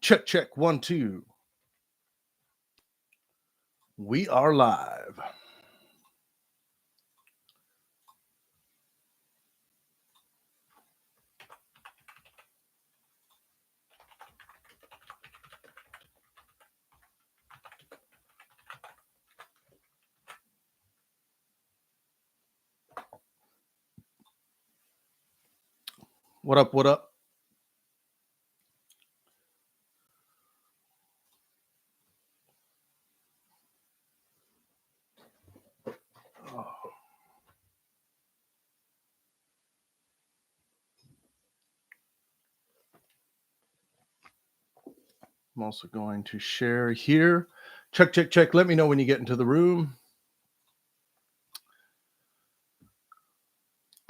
Check, check, 1, 2. We are live. What up, what up? Oh. I'm also going to share here. Check, check, check. Let me know when you get into the room.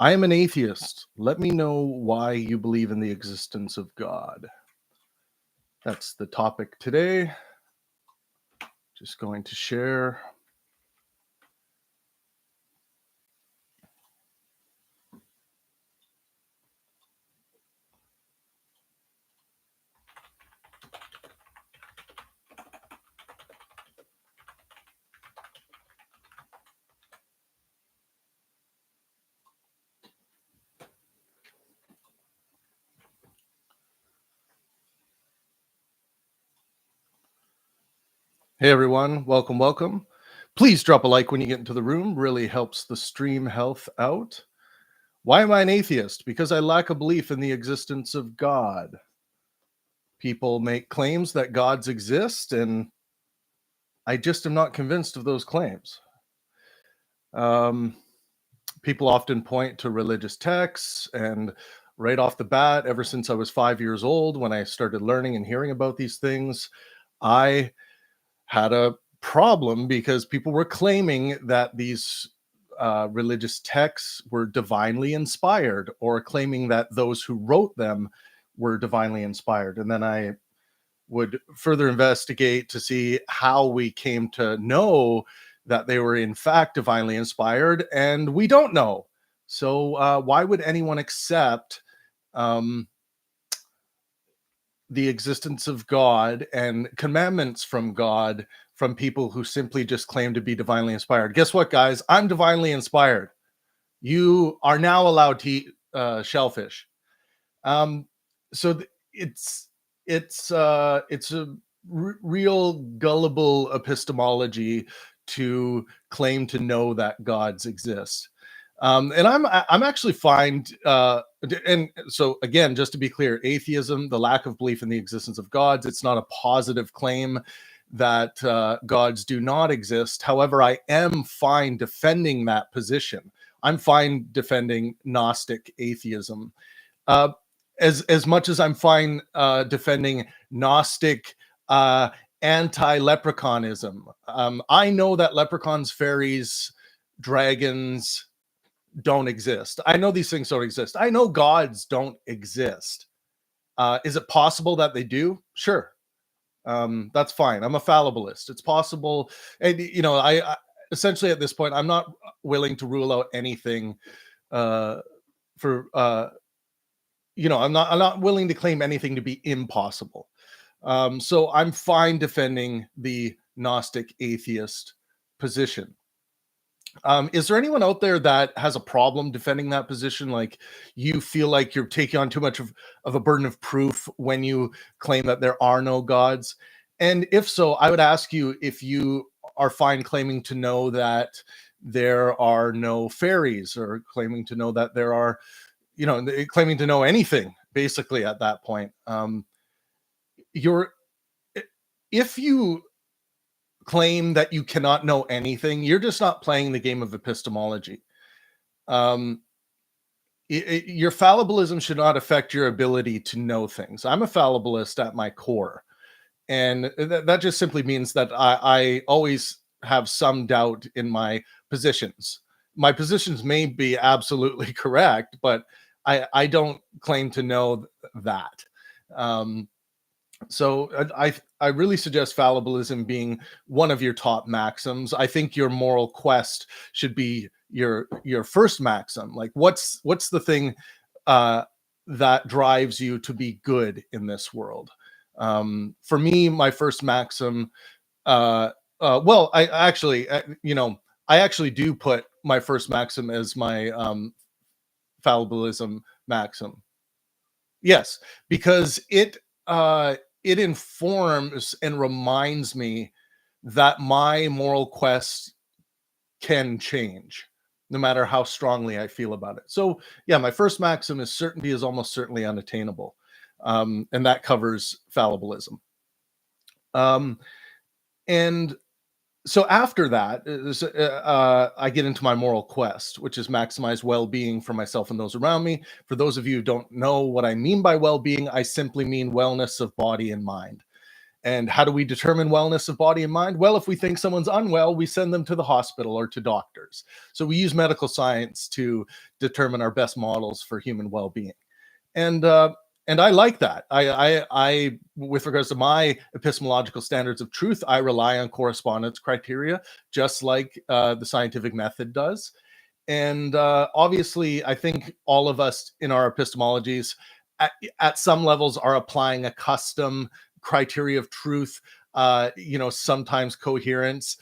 I am an atheist. Let me know why you believe in the existence of God. That's the topic today. Just going to share. Hey everyone, welcome, welcome. Please drop a like when you get into the room. Really helps the stream health out. Why am I an atheist? Because I lack a belief in the existence of God. People make claims that gods exist, and I just am not convinced of those claims. People often point to religious texts, and right off the bat, ever since I was 5 years old, when I started learning and hearing about these things, I had a problem because people were claiming that these religious texts were divinely inspired, or claiming that those who wrote them were divinely inspired. And then I would further investigate to see how we came to know that they were in fact divinely inspired, and we don't know. So why would anyone accept the existence of God and commandments from God from people who simply just claim to be divinely inspired? Guess what, guys? I'm divinely inspired. You are now allowed to eat shellfish. So it's a real gullible epistemology to claim to know that gods exist. And I'm actually fine. And so again, just to be clear, atheism, the lack of belief in the existence of gods, it's not a positive claim that gods do not exist. However, I am fine defending that position. I'm fine defending Gnostic atheism. As much as I'm fine defending Gnostic anti-leprechaunism. I know that leprechauns, fairies, dragons don't exist. I know these things don't exist. I know gods don't exist. Is it possible that they do? Sure. That's fine. I'm a fallibilist. It's possible. And, I essentially at this point, I'm not willing to rule out anything for I'm not willing to claim anything to be impossible. So I'm fine defending the Gnostic atheist position. Is there anyone out there that has a problem defending that position? Like, you feel like you're taking on too much of a burden of proof when you claim that there are no gods? And if so, I would ask you if you are fine claiming to know that there are no fairies, or claiming to know that there are, claiming to know anything basically at that point. If you claim that you cannot know anything, you're just not playing the game of epistemology. Your fallibilism should not affect your ability to know things. I'm a fallibilist at my core, and that just simply means that I always have some doubt in my positions. My positions may be absolutely correct, but I don't claim to know that. So I really suggest fallibilism being one of your top maxims. I think your moral quest should be your first maxim. Like, what's the thing that drives you to be good in this world? For me, my first maxim, well, I actually, I actually do put my first maxim as my fallibilism maxim. Yes, because it informs and reminds me that my moral quest can change no matter how strongly I feel about it. So, yeah, my first maxim is certainty is almost certainly unattainable. And that covers fallibilism. Um, and so after that, I get into my moral quest, which is maximize well-being for myself and those around me. For those of you who don't know what I mean by well-being, I simply mean wellness of body and mind. And how do we determine wellness of body and mind? Well, if we think someone's unwell, we send them to the hospital or to doctors. So we use medical science to determine our best models for human well-being. And I like that. With regards to my epistemological standards of truth, I rely on correspondence criteria, just like the scientific method does. And obviously, I think all of us in our epistemologies, at some levels, are applying a custom criteria of truth. Sometimes coherence.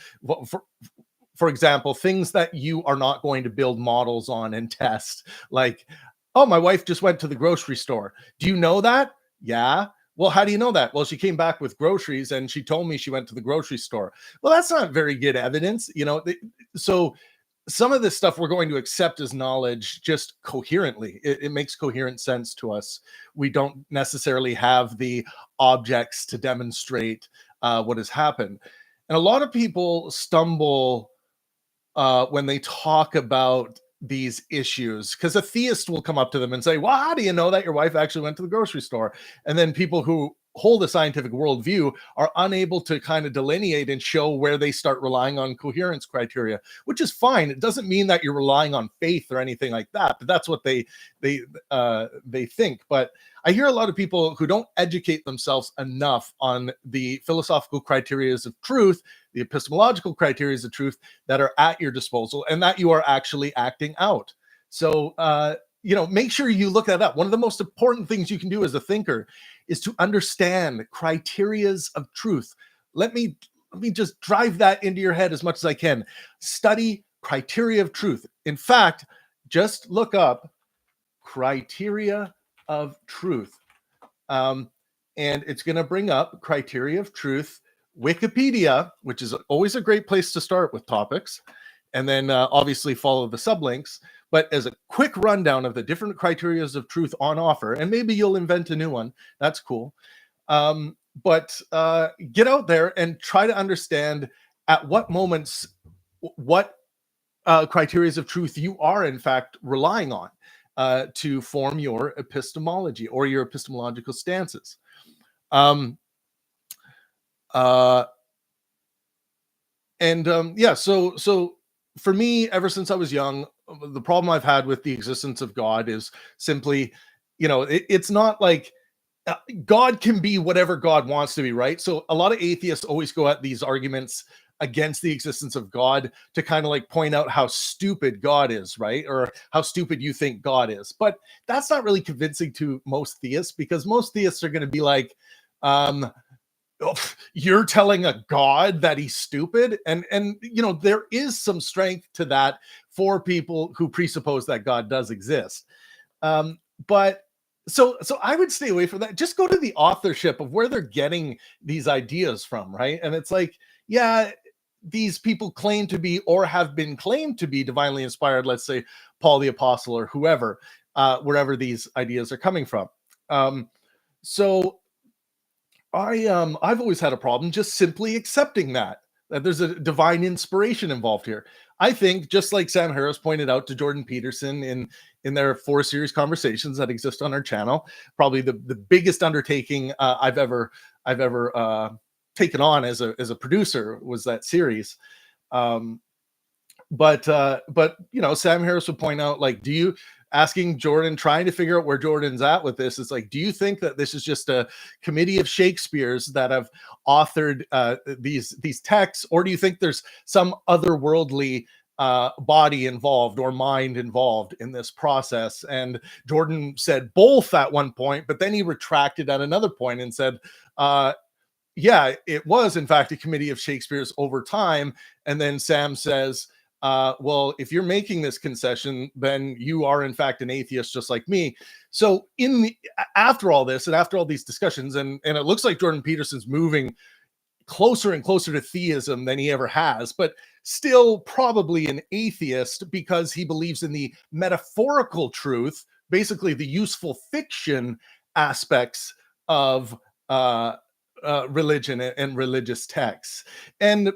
For example, things that you are not going to build models on and test, like, oh, my wife just went to the grocery store. Do you know that? Yeah. Well, how do you know that? Well, she came back with groceries and she told me she went to the grocery store. Well, that's not very good evidence, So some of this stuff we're going to accept as knowledge just coherently. It makes coherent sense to us. We don't necessarily have the objects to demonstrate what has happened. And a lot of people stumble when they talk about these issues, because a theist will come up to them and say, well, how do you know that your wife actually went to the grocery store? And then people who hold a scientific worldview are unable to kind of delineate and show where they start relying on coherence criteria, which is fine. It doesn't mean that you're relying on faith or anything like that, but that's what they think. But I hear a lot of people who don't educate themselves enough on the philosophical criteria of truth, the epistemological criteria of truth that are at your disposal and that you are actually acting out. So, make sure you look that up. One of the most important things you can do as a thinker is to understand criterias of truth. Let me just drive that into your head as much as I can. Study criteria of truth. In fact, just look up criteria of truth. And it's going to bring up criteria of truth, Wikipedia, which is always a great place to start with topics, and then obviously follow the sublinks. But as a quick rundown of the different criteria of truth on offer, and maybe you'll invent a new one. That's cool. But get out there and try to understand at what moments, what criteria of truth you are in fact relying on to form your epistemology or your epistemological stances. So for me, ever since I was young, the problem I've had with the existence of God is simply, it's not like God can be whatever God wants to be, right? So a lot of atheists always go at these arguments against the existence of God to kind of like point out how stupid God is, right? Or how stupid you think God is. But that's not really convincing to most theists, because most theists are going to be like, you're telling a God that he's stupid, and there is some strength to that for people who presuppose that God does exist. But so I would stay away from that. Just go to the authorship of where they're getting these ideas from, right? And it's like, yeah, these people claim to be or have been claimed to be divinely inspired. Let's say Paul the Apostle or whoever, wherever these ideas are coming from. So I've always had a problem just simply accepting that there's a divine inspiration involved here. I think, just like Sam Harris pointed out to Jordan Peterson in their 4 series conversations that exist on our channel, probably the biggest undertaking I've ever taken on as a producer was that series. But Sam Harris would point out, like, asking Jordan, trying to figure out where Jordan's at with this. It's like, do you think that this is just a committee of Shakespeare's that have authored these texts, or do you think there's some otherworldly body involved or mind involved in this process. And Jordan said both at one point, but then he retracted at another point and said, yeah, it was in fact a committee of Shakespeare's over time. And then Sam says, well, if you're making this concession, then you are in fact an atheist just like me. So after all this and after all these discussions, and it looks like Jordan Peterson's moving closer and closer to theism than he ever has, but still probably an atheist because he believes in the metaphorical truth, basically the useful fiction aspects of religion and religious texts. And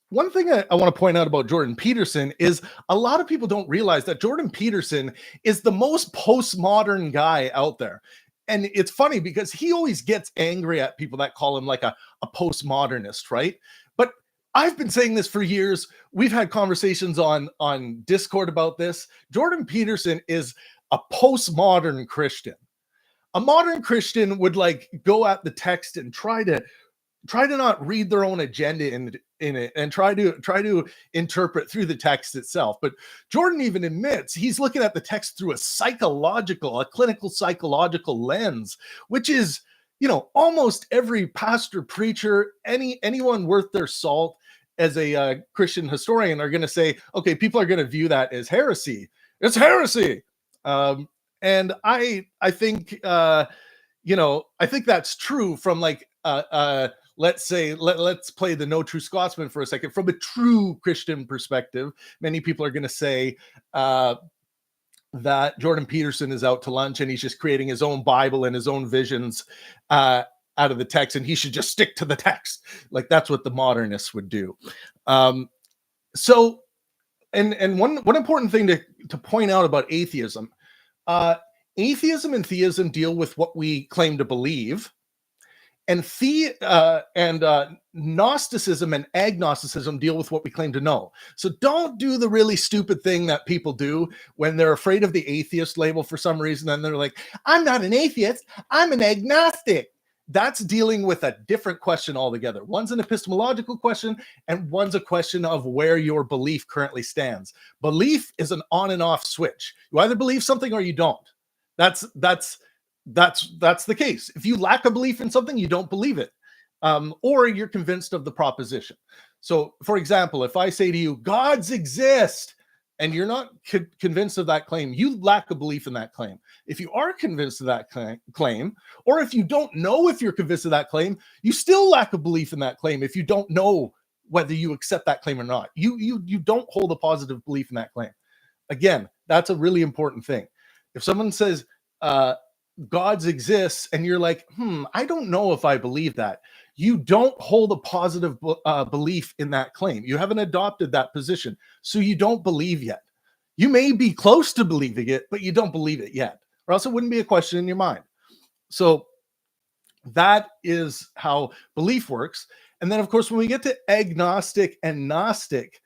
one thing I want to point out about Jordan Peterson is a lot of people don't realize that Jordan Peterson is the most postmodern guy out there. And it's funny because he always gets angry at people that call him like a postmodernist, right? But I've been saying this for years. We've had conversations on Discord about this. Jordan Peterson is a postmodern Christian. A modern Christian would like go at the text and try to not read their own agenda in it and try to interpret through the text itself. But Jordan even admits he's looking at the text through a clinical psychological lens, which is, almost every pastor, preacher, anyone worth their salt as a Christian historian are going to say, okay, people are going to view that as heresy. It's heresy. And I think, I think that's true from like, let's say, let's play the no true Scotsman for a second. From a true Christian perspective, many people are going to say that Jordan Peterson is out to lunch and he's just creating his own Bible and his own visions out of the text, and he should just stick to the text. Like that's what the modernists would do. So, and one important thing to point out about atheism, atheism and theism deal with what we claim to believe. And Gnosticism and agnosticism deal with what we claim to know. So don't do the really stupid thing that people do when they're afraid of the atheist label for some reason. And they're like, I'm not an atheist, I'm an agnostic. That's dealing with a different question altogether. One's an epistemological question, and one's a question of where your belief currently stands. Belief is an on and off switch. You either believe something or you don't. That's the case. If you lack a belief in something, you don't believe it, or you're convinced of the proposition. So, for example, if I say to you, gods exist, and you're not convinced of that claim, you lack a belief in that claim. If you are convinced of that claim, or if you don't know if you're convinced of that claim, you still lack a belief in that claim if you don't know whether you accept that claim or not. You don't hold a positive belief in that claim. Again, that's a really important thing. If someone says, gods exist, and you're like, I don't know if I believe that, you don't hold a positive belief in that claim. You haven't adopted that position, so you don't believe yet. You may be close to believing it, but you don't believe it yet, or else it wouldn't be a question in your mind. So that is how belief works. And then, of course, when we get to agnostic and Gnostic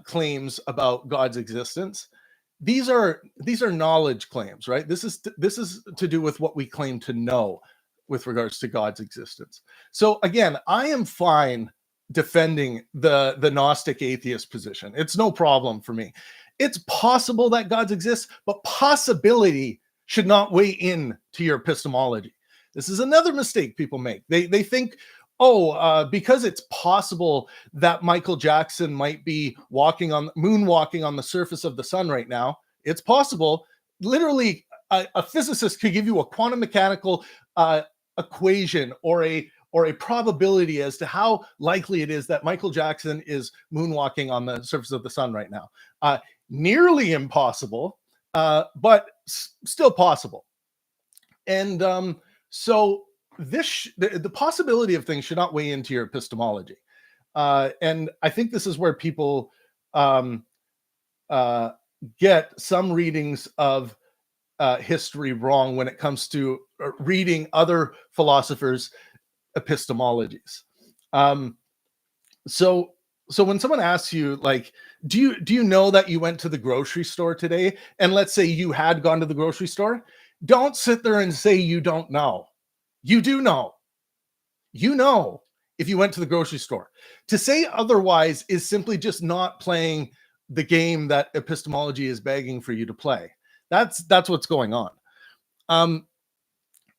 claims about God's existence, these are knowledge claims, right? This is to do with what we claim to know with regards to God's existence. So again, I am fine defending the Gnostic atheist position. It's no problem for me. It's possible that God exists, but possibility should not weigh in to your epistemology. This is another mistake people make. They think, because it's possible that Michael Jackson might be moonwalking on the surface of the sun right now. It's possible. Literally, a physicist could give you a quantum mechanical equation or a probability as to how likely it is that Michael Jackson is moonwalking on the surface of the sun right now. Nearly impossible, but still possible. And so the possibility of things should not weigh into your epistemology. And I think this is where people get some readings of history wrong when it comes to reading other philosophers' epistemologies. So when someone asks you, like, do you know that you went to the grocery store today? And let's say you had gone to the grocery store. Don't sit there and say you don't know. You do know. You know. if you went to the grocery store. To say otherwise is simply just not playing the game that epistemology is begging for you to play. That's what's going on.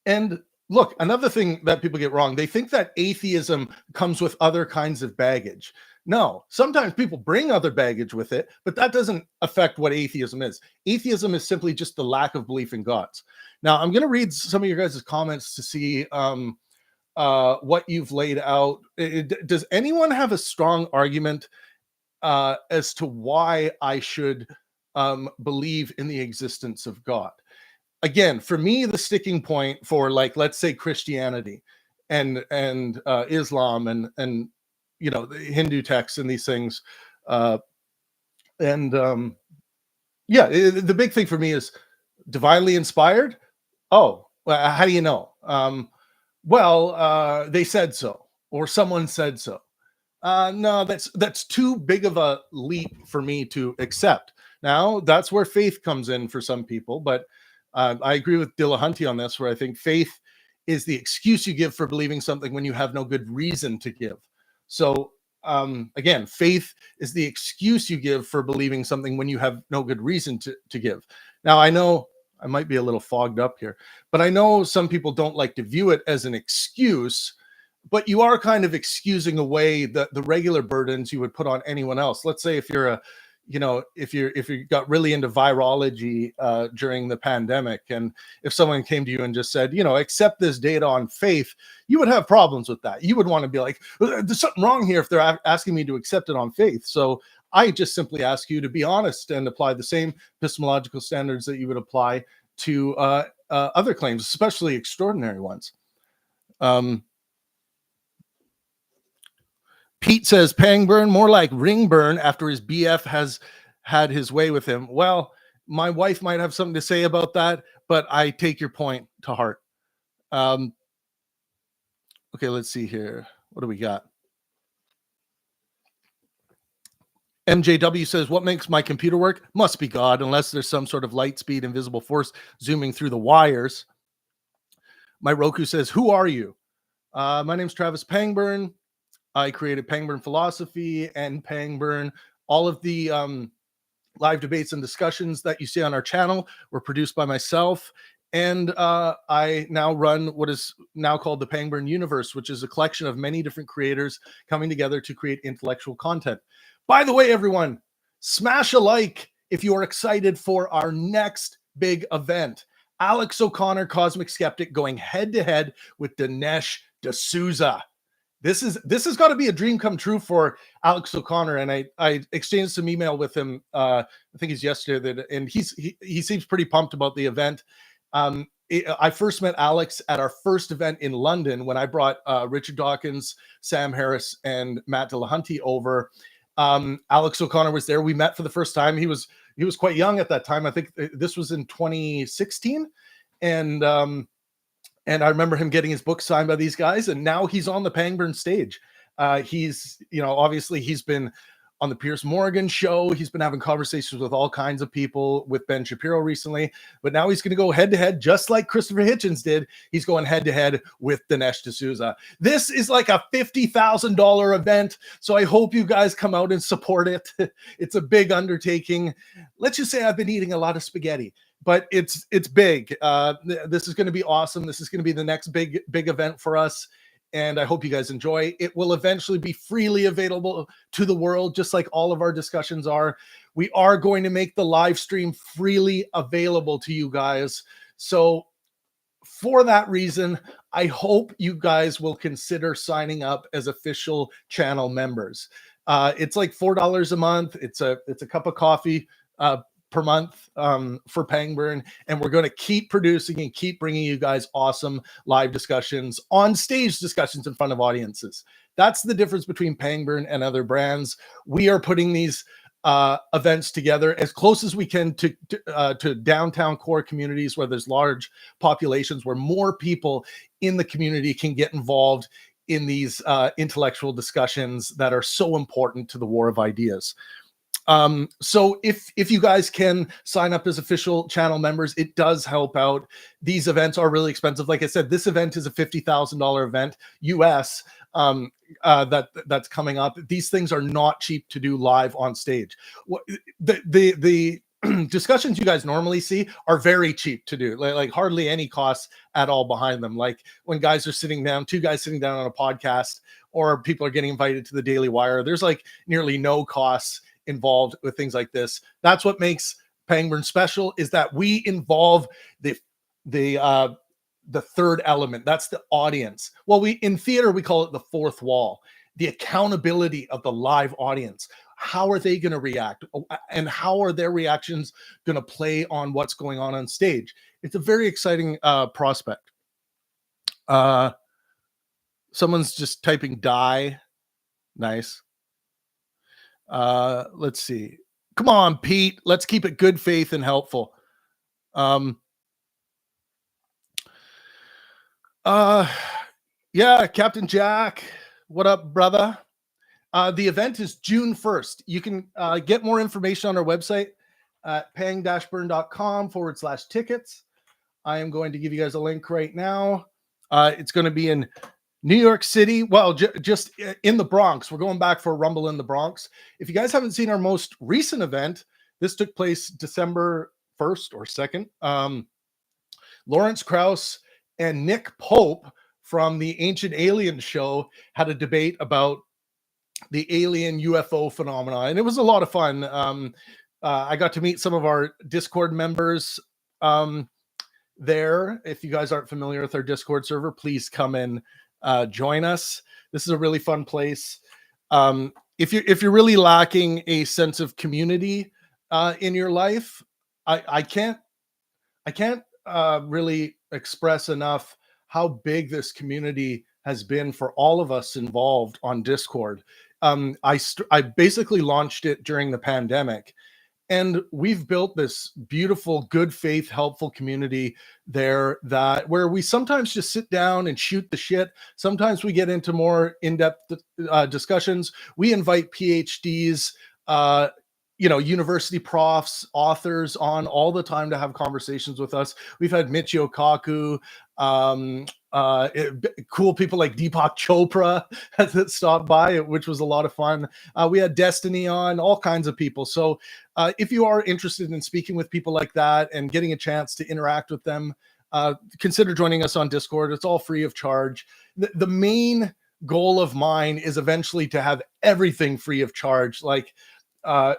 And look, another thing that people get wrong, they think that atheism comes with other kinds of baggage. No, sometimes people bring other baggage with it, but that doesn't affect what atheism is. Atheism is simply just the lack of belief in gods. Now, I'm going to read some of your guys' comments to see what you've laid out. Does anyone have a strong argument as to why I should believe in the existence of God? Again, for me, the sticking point for, like, let's say Christianity and Islam and you know, the Hindu texts and these things, yeah, the big thing for me is divinely inspired. Oh, well, how do you know? Well, they said so, or someone said so. No, that's too big of a leap for me to accept. Now, that's where faith comes in for some people, but I agree with Dillahunty on this, where I think faith is the excuse you give for believing something when you have no good reason to give. So, again, faith is the excuse you give for believing something when you have no good reason to give. Now, I know I might be a little fogged up here, but I know some people don't like to view it as an excuse, but you are kind of excusing away the regular burdens you would put on anyone else. Let's say if you're if you got really into virology during the pandemic, and if someone came to you and just said, accept this data on faith, you would have problems with that. You would want to be like, there's something wrong here if they're asking me to accept it on faith. So I just simply ask you to be honest and apply the same epistemological standards that you would apply to other claims, especially extraordinary ones. Pete says Pangburn, more like Ringburn after his BF has had his way with him. Well, my wife might have something to say about that, but I take your point to heart. Okay, let's see here. What do we got? MJW says, what makes my computer work? Must be God, unless there's some sort of light speed, invisible force zooming through the wires. My Roku says, who are you? My name's Travis Pangburn. I created Pangburn Philosophy and Pangburn. All of the live debates and discussions that you see on our channel were produced by myself. And I now run what is now called the Pangburn Universe, which is a collection of many different creators coming together to create intellectual content. By the way, everyone, smash a like if you are excited for our next big event. Alex O'Connor, Cosmic Skeptic, going head-to-head with Dinesh D'Souza. This has got to be a dream come true for Alex O'Connor, and I exchanged some email with him. I think he's yesterday, and he seems pretty pumped about the event. I first met Alex at our first event in London when I brought Richard Dawkins, Sam Harris, and Matt Dillahunty over. Alex O'Connor was there. We met for the first time. He was quite young at that time. I think this was in 2016, and I remember him getting his book signed by these guys, and now he's on the Pangburn stage. He's, obviously he's been on the Piers Morgan show. He's been having conversations with all kinds of people, with Ben Shapiro recently, but now he's going to go head to head, just like Christopher Hitchens did. He's going head to head with Dinesh D'Souza. This is like a $50,000 event. So I hope you guys come out and support it. It's a big undertaking. Let's just say I've been eating a lot of spaghetti, but it's big. This is going to be awesome. This is going to be the next big event for us. And I hope you guys enjoy. It will eventually be freely available to the world, just like all of our discussions are. We are going to make the live stream freely available to you guys. So for that reason, I hope you guys will consider signing up as official channel members. It's like $4 a month. It's a cup of coffee per month for Pangburn, and we're going to keep producing and keep bringing you guys awesome live discussions, on stage discussions in front of audiences. That's the difference between Pangburn and other brands. We are putting these events together as close as we can to downtown core communities where there's large populations, where more people in the community can get involved in these intellectual discussions that are so important to the war of ideas. So if you guys can sign up as official channel members, it does help out. These events are really expensive. Like I said, this event is a $50,000 event US, that's coming up. These things are not cheap to do live on stage. What the discussions you guys normally see are very cheap to do, like hardly any costs at all behind them. Like when guys are sitting down, two guys sitting down on a podcast, or people are getting invited to the Daily Wire, there's like nearly no costs involved with things like this. That's what makes Pangburn special, is that we involve the the third element. That's the audience. Well, we in theater we call it the fourth wall, the accountability of the live audience. How are they going to react, and how are their reactions going to play on what's going on stage? It's a very exciting prospect. Someone's just typing die. Nice. Let's see. Come on, Pete. Let's keep it good faith and helpful. Yeah, Captain Jack. What up, brother? The event is June 1st. You can get more information on our website at pang-burn.com/tickets. I am going to give you guys a link right now. It's going to be in New York City. Well, just in the Bronx. We're going back for a Rumble in the Bronx. If you guys haven't seen our most recent event, this took place December 1st or 2nd. Lawrence Krauss and Nick Pope from the Ancient Alien show had a debate about the alien UFO phenomena, and it was a lot of fun. I got to meet some of our Discord members there. If you guys aren't familiar with our Discord server, please come and join us. This is a really fun place. If you're really lacking a sense of community in your life, I can't really express enough how big this community has been for all of us involved on Discord. I basically launched it during the pandemic, and we've built this beautiful, good faith, helpful community there, that where we sometimes just sit down and shoot the shit. Sometimes we get into more in-depth discussions. We invite PhDs, university profs, authors on all the time to have conversations with us. We've had Michio Kaku, cool people like Deepak Chopra that stopped by, which was a lot of fun. We had Destiny on, all kinds of people. So if you are interested in speaking with people like that and getting a chance to interact with them, consider joining us on Discord. It's all free of charge. The main goal of mine is eventually to have everything free of charge. Like,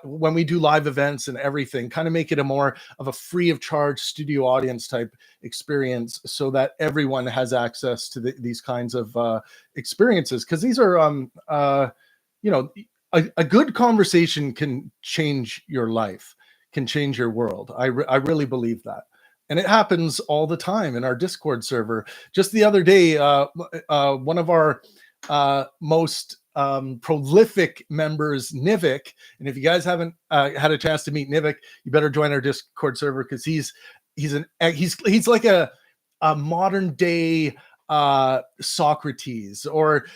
when we do live events and everything, kind of make it a more of a free of charge studio audience type experience, so that everyone has access to these kinds of experiences. Because these are, a good conversation can change your life, can change your world. I really believe that. And it happens all the time in our Discord server. Just the other day, one of our most prolific members, Nivik, and if you guys haven't had a chance to meet Nivik, you better join our Discord server, because he's like a modern day Socrates, or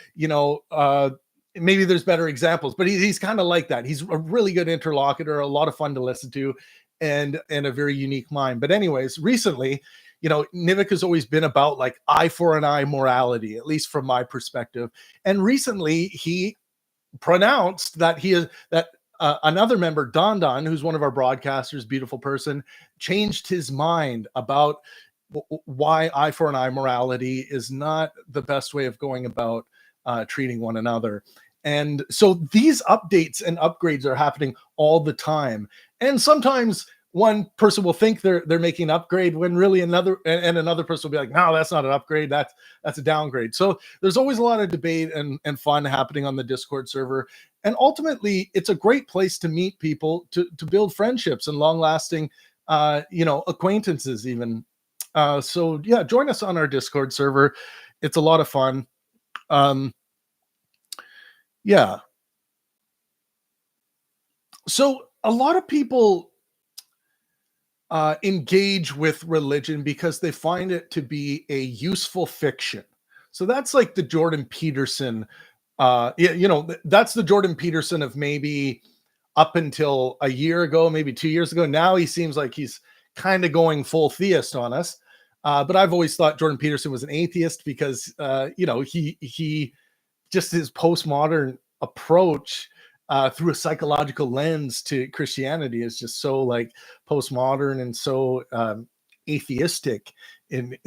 maybe there's better examples, but he's kind of like that. He's a really good interlocutor, a lot of fun to listen to, and a very unique mind. But anyways, recently, Nivik has always been about like eye for an eye morality, at least from my perspective. And recently he pronounced that another member, Don, who's one of our broadcasters, beautiful person, changed his mind about why eye for an eye morality is not the best way of going about treating one another. And so these updates and upgrades are happening all the time. And sometimes one person will think they're making an upgrade, when really another person will be like, no, that's not an upgrade, that's a downgrade. So there's always a lot of debate and fun happening on the Discord server. And ultimately, it's a great place to meet people, to build friendships and long-lasting acquaintances even. So yeah, join us on our Discord server. It's a lot of fun. Yeah. So a lot of people engage with religion because they find it to be a useful fiction. So that's like the Jordan Peterson, that's the Jordan Peterson of maybe up until a year ago, maybe 2 years ago. Now he seems like he's kind of going full theist on us. But I've always thought Jordan Peterson was an atheist because, he just his postmodern approach through a psychological lens to Christianity is just so like postmodern and so atheistic in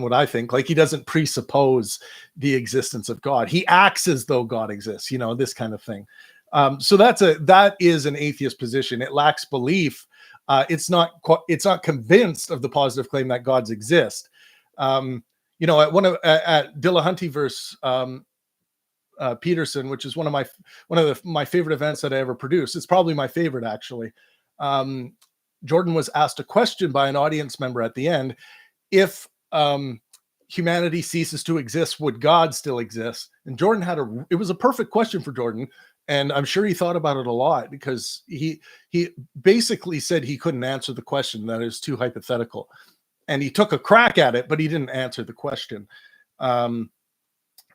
what I think. Like he doesn't presuppose the existence of God. He acts as though God exists, this kind of thing. So that is an atheist position. It lacks belief. It's not convinced of the positive claim that gods exist. At Dillahunty verse Peterson, which is one of my favorite events that I ever produced. It's probably my favorite, actually. Jordan was asked a question by an audience member at the end: if humanity ceases to exist, would God still exist? And Jordan it was a perfect question for Jordan, and I'm sure he thought about it a lot, because he basically said he couldn't answer the question, that is too hypothetical. And he took a crack at it, but he didn't answer the question.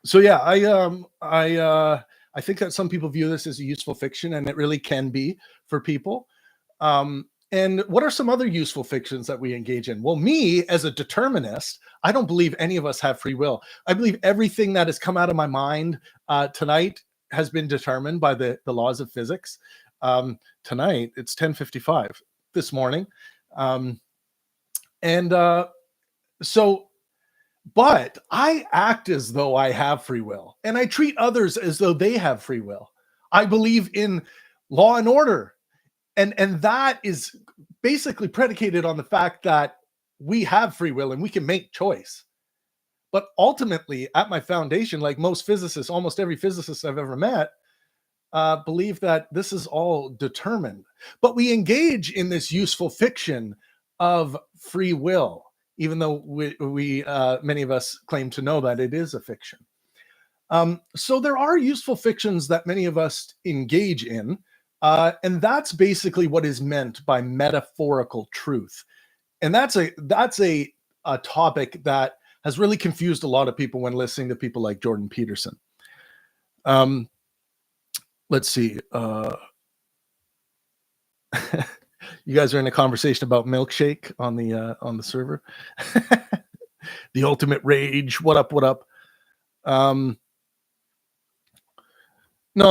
So yeah, I think that some people view this as a useful fiction, and it really can be for people. And what are some other useful fictions that we engage in? Well, me as a determinist, I don't believe any of us have free will. I believe everything that has come out of my mind tonight has been determined by the laws of physics. Tonight, it's 10:55 this morning. But I act as though I have free will, and I treat others as though they have free will. I believe in law and order, and that is basically predicated on the fact that we have free will and we can make choice. But ultimately, at my foundation, like most physicists, almost every physicist I've ever met, believe that this is all determined. But we engage in this useful fiction of free will, even though we many of us claim to know that it is a fiction. So there are useful fictions that many of us engage in, and that's basically what is meant by metaphorical truth. And that's a topic that has really confused a lot of people when listening to people like Jordan Peterson. Let's see. You guys are in a conversation about milkshake on the server. The ultimate rage. What up? What up? No,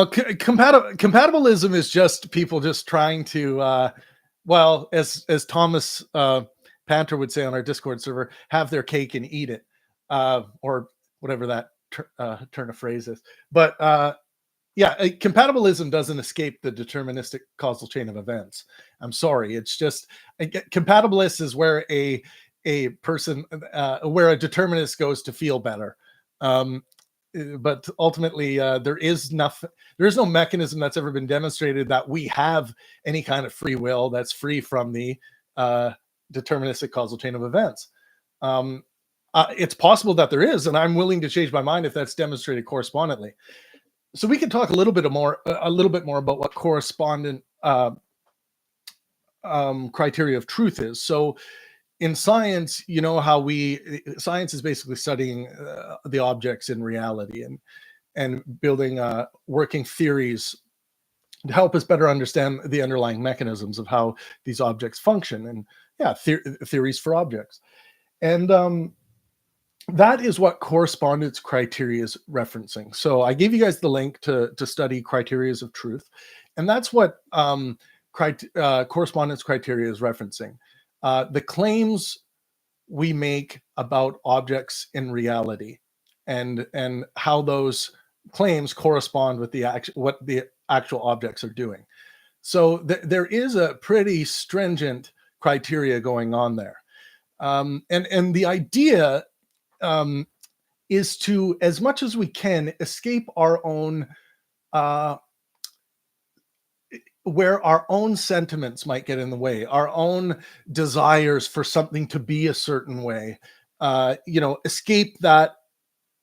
compatibilism is just people just trying to, well, as Thomas Panter would say on our Discord server, have their cake and eat it, or whatever that turn of phrase is. But yeah, compatibilism doesn't escape the deterministic causal chain of events. I'm sorry. It's just compatibilist is where a person, where a determinist goes to feel better. But ultimately, there is no mechanism that's ever been demonstrated that we have any kind of free will that's free from the deterministic causal chain of events. It's possible that there is, and I'm willing to change my mind if that's demonstrated correspondently. So we can talk a little bit more about what correspondent criteria of truth is. So in science, you know how science is basically studying the objects in reality and building working theories to help us better understand the underlying mechanisms of how these objects function, and theories for objects. And that is what correspondence criteria is referencing. So I gave you guys the link to study criteria of truth, and that's what correspondence criteria is referencing. The claims we make about objects in reality, and how those claims correspond with what the actual objects are doing. So there is a pretty stringent criteria going on there, and the idea is to, as much as we can, escape our own where our own sentiments might get in the way, our own desires for something to be a certain way, escape that,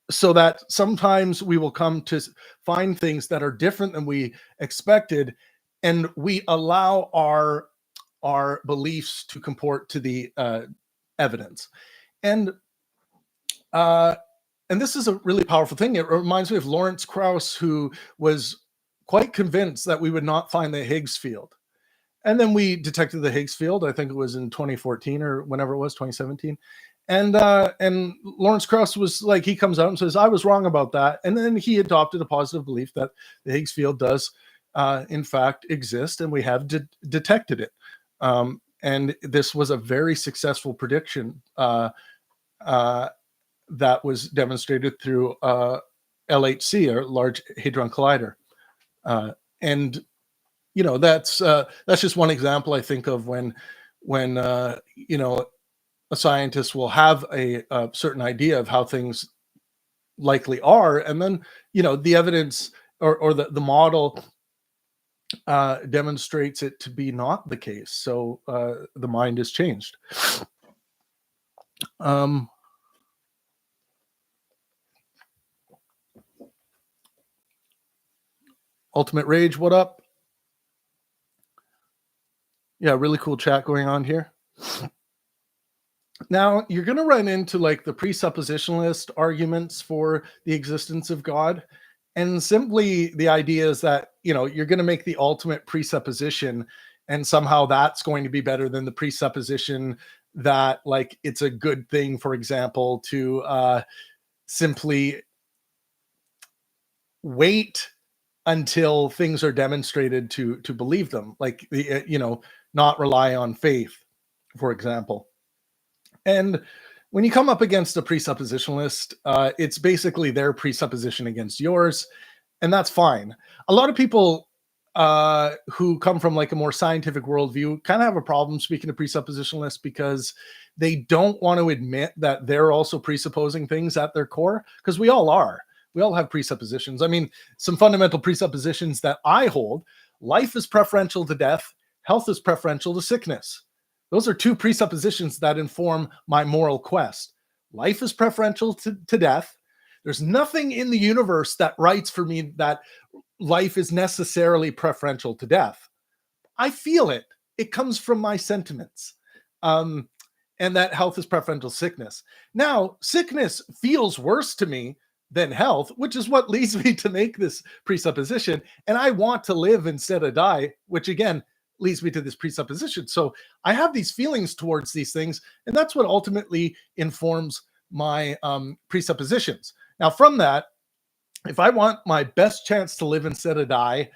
so that sometimes we will come to find things that are different than we expected, and we allow our beliefs to comport to the evidence. And this is a really powerful thing. It reminds me of Lawrence Krauss, who was quite convinced that we would not find the Higgs field. And then we detected the Higgs field. I think it was in 2014 or whenever it was, 2017. And Lawrence Krauss was like, he comes out and says, I was wrong about that. And then he adopted a positive belief that the Higgs field does, in fact, exist, and we have detected it. And this was a very successful prediction that was demonstrated through LHC, or Large Hadron Collider. And that's just one example I think of when a scientist will have a certain idea of how things likely are, and then the evidence or the model demonstrates it to be not the case. So the mind is changed. Ultimate Rage, what up? Yeah, really cool chat going on here. Now, you're going to run into like the presuppositionalist arguments for the existence of God. And simply the idea is that, you're going to make the ultimate presupposition, and somehow that's going to be better than the presupposition that like it's a good thing, for example, to simply wait until things are demonstrated to believe them, like not rely on faith, for example. And when you come up against a presuppositionalist, it's basically their presupposition against yours, and that's fine. A lot of people who come from like a more scientific worldview kind of have a problem speaking to presuppositionalists, because they don't want to admit that they're also presupposing things at their core, because we all are. We all have presuppositions. I mean, some fundamental presuppositions that I hold: life is preferential to death, health is preferential to sickness. Those are two presuppositions that inform my moral quest. Life is preferential to death. There's nothing in the universe that writes for me that life is necessarily preferential to death. I feel it. It comes from my sentiments. And that health is preferential to sickness. Now, sickness feels worse to me than health, which is what leads me to make this presupposition. And I want to live instead of die, which again leads me to this presupposition. So I have these feelings towards these things, and that's what ultimately informs my presuppositions. Now, from that, if I want my best chance to live instead of die,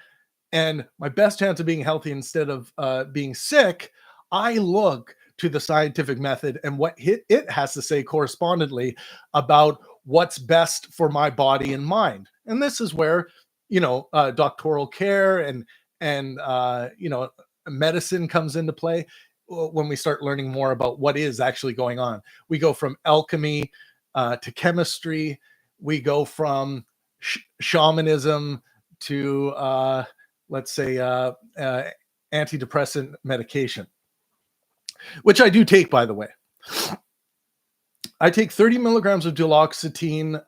and my best chance of being healthy instead of being sick, I look to the scientific method and what it has to say correspondingly about what's best for my body and mind. And this is where, doctoral care and medicine comes into play when we start learning more about what is actually going on. We go from alchemy to chemistry. We go from shamanism to, let's say, antidepressant medication, which I do take, by the way. I take 30 milligrams of duloxetine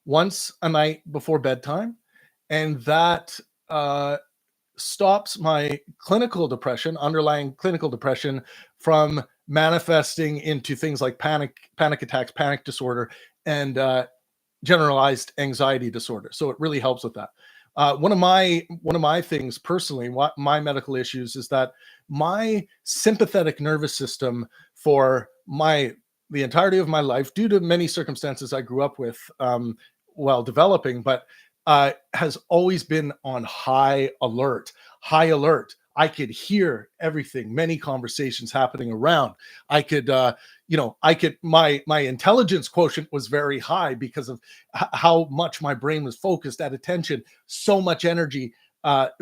once a night before bedtime, and that stops my clinical depression, underlying clinical depression, from manifesting into things like panic attacks, panic disorder, and generalized anxiety disorder. So it really helps with that. One of my things personally, my medical issues, is that my sympathetic nervous system for the entirety of my life, due to many circumstances I grew up with while developing, but has always been on high alert. I could hear everything, many conversations happening around. I could, my intelligence quotient was very high because of how much my brain was focused at attention, so much energy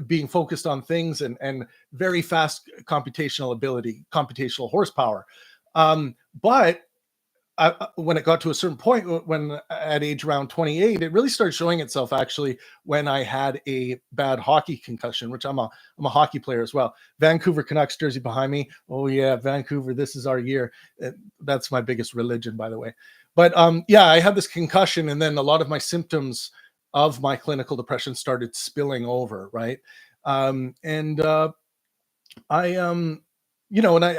being focused on things, and very fast computational ability, computational horsepower. But when it got to a certain point, when at age around 28, it really started showing itself actually when I had a bad hockey concussion, which I'm a hockey player as well. Vancouver Canucks jersey behind me. Oh yeah, Vancouver, this is our year. That's my biggest religion, by the way. But I had this concussion, and then a lot of my symptoms of my clinical depression started spilling over, right? I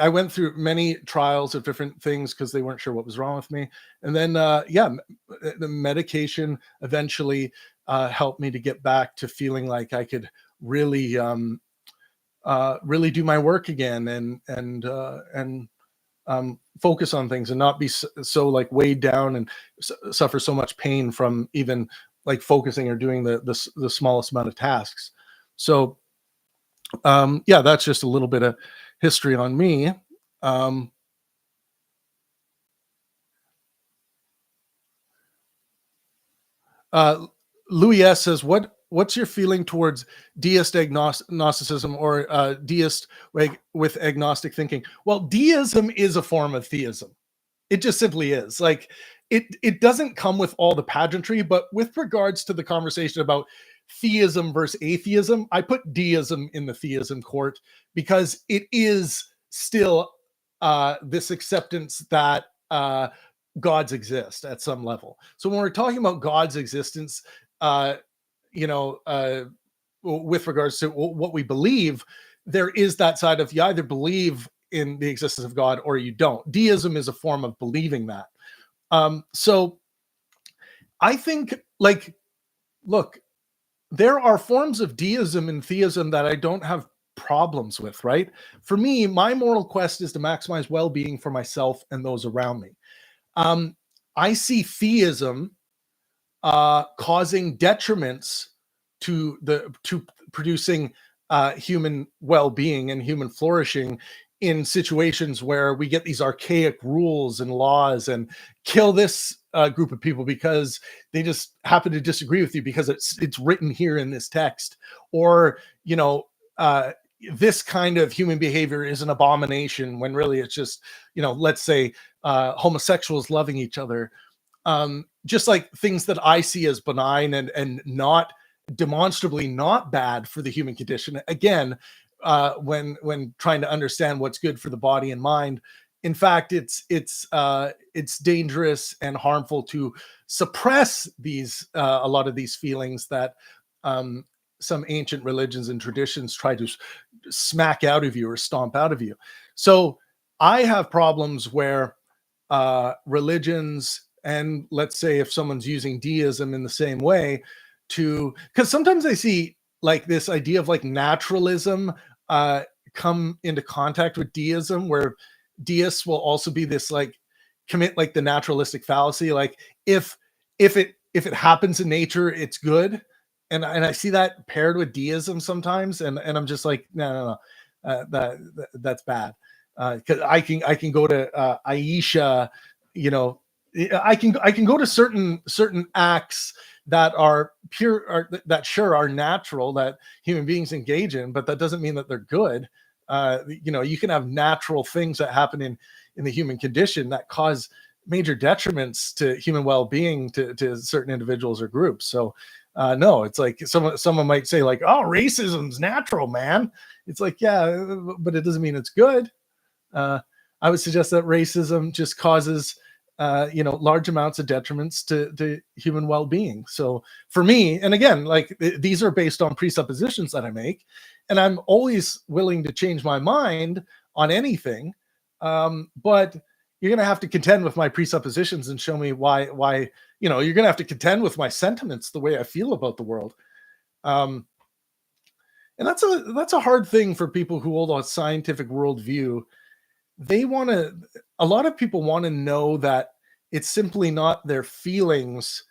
went through many trials of different things because they weren't sure what was wrong with me. And then, the medication eventually helped me to get back to feeling like I could really really do my work again, and focus on things and not be so like weighed down and suffer so much pain from even like focusing or doing the smallest amount of tasks. So yeah, that's just a little bit of history on me. um, Uh, Louis S says, what's your feeling towards deist agnosticism, or deist with agnostic thinking? Well, deism is a form of theism. It just simply is. Like, it doesn't come with all the pageantry, but with regards to the conversation about theism versus atheism, I put deism in the theism court because it is still this acceptance that gods exist at some level. So when we're talking about God's existence, uh, you know, with regards to what we believe, there is that side of, you either believe in the existence of God or you don't. Deism is a form of believing that. So I think, like, look, there are forms of deism and theism that I don't have problems with, right? For me, my moral quest is to maximize well being for myself and those around me. Um, I see theism causing detriments to producing human well-being and human flourishing in situations where we get these archaic rules and laws, and kill this group of people because they just happen to disagree with you because it's written here in this text, or uh, this kind of human behavior is an abomination when really it's just, let's say homosexuals loving each other. Just like things that I see as benign and not demonstrably not bad for the human condition. Again, when trying to understand what's good for the body and mind, in fact, it's dangerous and harmful to suppress these a lot of these feelings that some ancient religions and traditions try to smack out of you or stomp out of you. So I have problems where religions, and let's say if someone's using deism in the same way, to because sometimes I see like this idea of like naturalism uh come into contact with deism, where deists will also be this like commit like the naturalistic fallacy, like if if it happens in nature it's good, and I see that paired with deism sometimes, and I'm just like, no, that's bad. Because I can go to Aisha, you know, I can go to certain acts that are pure, or that sure are natural, that human beings engage in, but that doesn't mean that they're good. You can have natural things that happen in the human condition that cause major detriments to human well-being to certain individuals or groups. So no, it's like someone might say like, oh, racism's natural, man. It's like, yeah, but it doesn't mean it's good. uh, I would suggest that racism just causes, large amounts of detriments to human well-being. So for me, and again, like these are based on presuppositions that I make, and I'm always willing to change my mind on anything. But you're going to have to contend with my presuppositions and show me why, you're going to have to contend with my sentiments, the way I feel about the world. Um, and that's a hard thing for people who hold a scientific worldview. They want to A lot of people want to know that it's simply not their feelings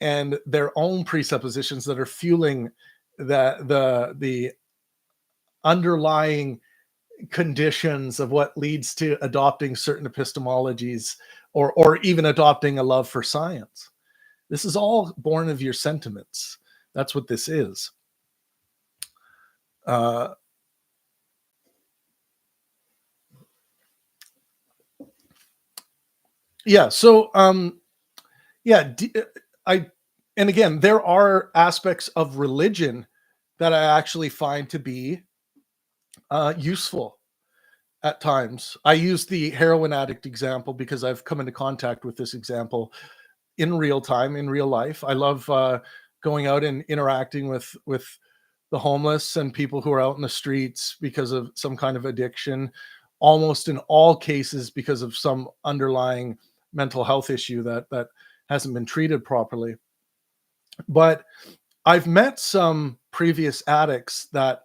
and their own presuppositions that are fueling the underlying conditions of what leads to adopting certain epistemologies, or even adopting a love for science. This is all born of your sentiments. That's what this is. uh, yeah, so yeah, I and again, there are aspects of religion that I actually find to be useful at times. I use the heroin addict example because I've come into contact with this example in real time, in real life. I love going out and interacting with the homeless and people who are out in the streets because of some kind of addiction, almost in all cases because of some underlying mental health issue that hasn't been treated properly. But I've met some previous addicts that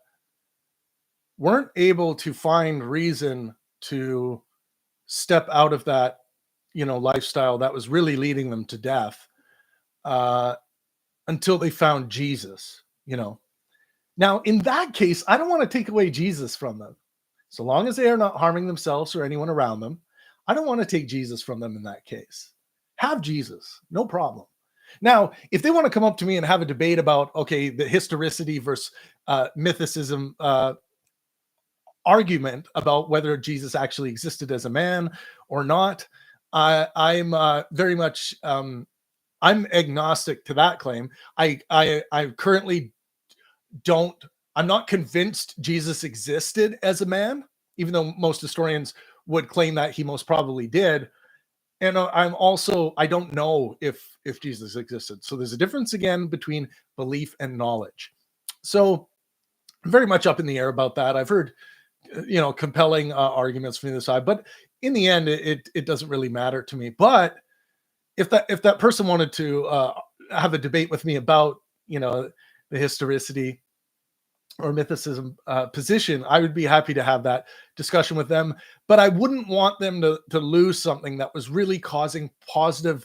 weren't able to find reason to step out of that, lifestyle that was really leading them to death, uh, until they found Jesus. Now, in that case, I don't want to take away Jesus from them. So long as they are not harming themselves or anyone around them, I don't want to take Jesus from them in that case. Have Jesus, no problem. Now, if they want to come up to me and have a debate about, okay, the historicity versus mythicism argument about whether Jesus actually existed as a man or not, I'm very much I'm agnostic to that claim. I currently don't. I'm not convinced Jesus existed as a man, even though most historians would claim that he most probably did. And I don't know if Jesus existed. So there's a difference again between belief and knowledge. So I'm very much up in the air about that. I've heard compelling arguments from the other side, but in the end, it doesn't really matter to me. But if that person wanted to have a debate with me about the historicity or mythicism position, I would be happy to have that discussion with them. But I wouldn't want them to lose something that was really causing positive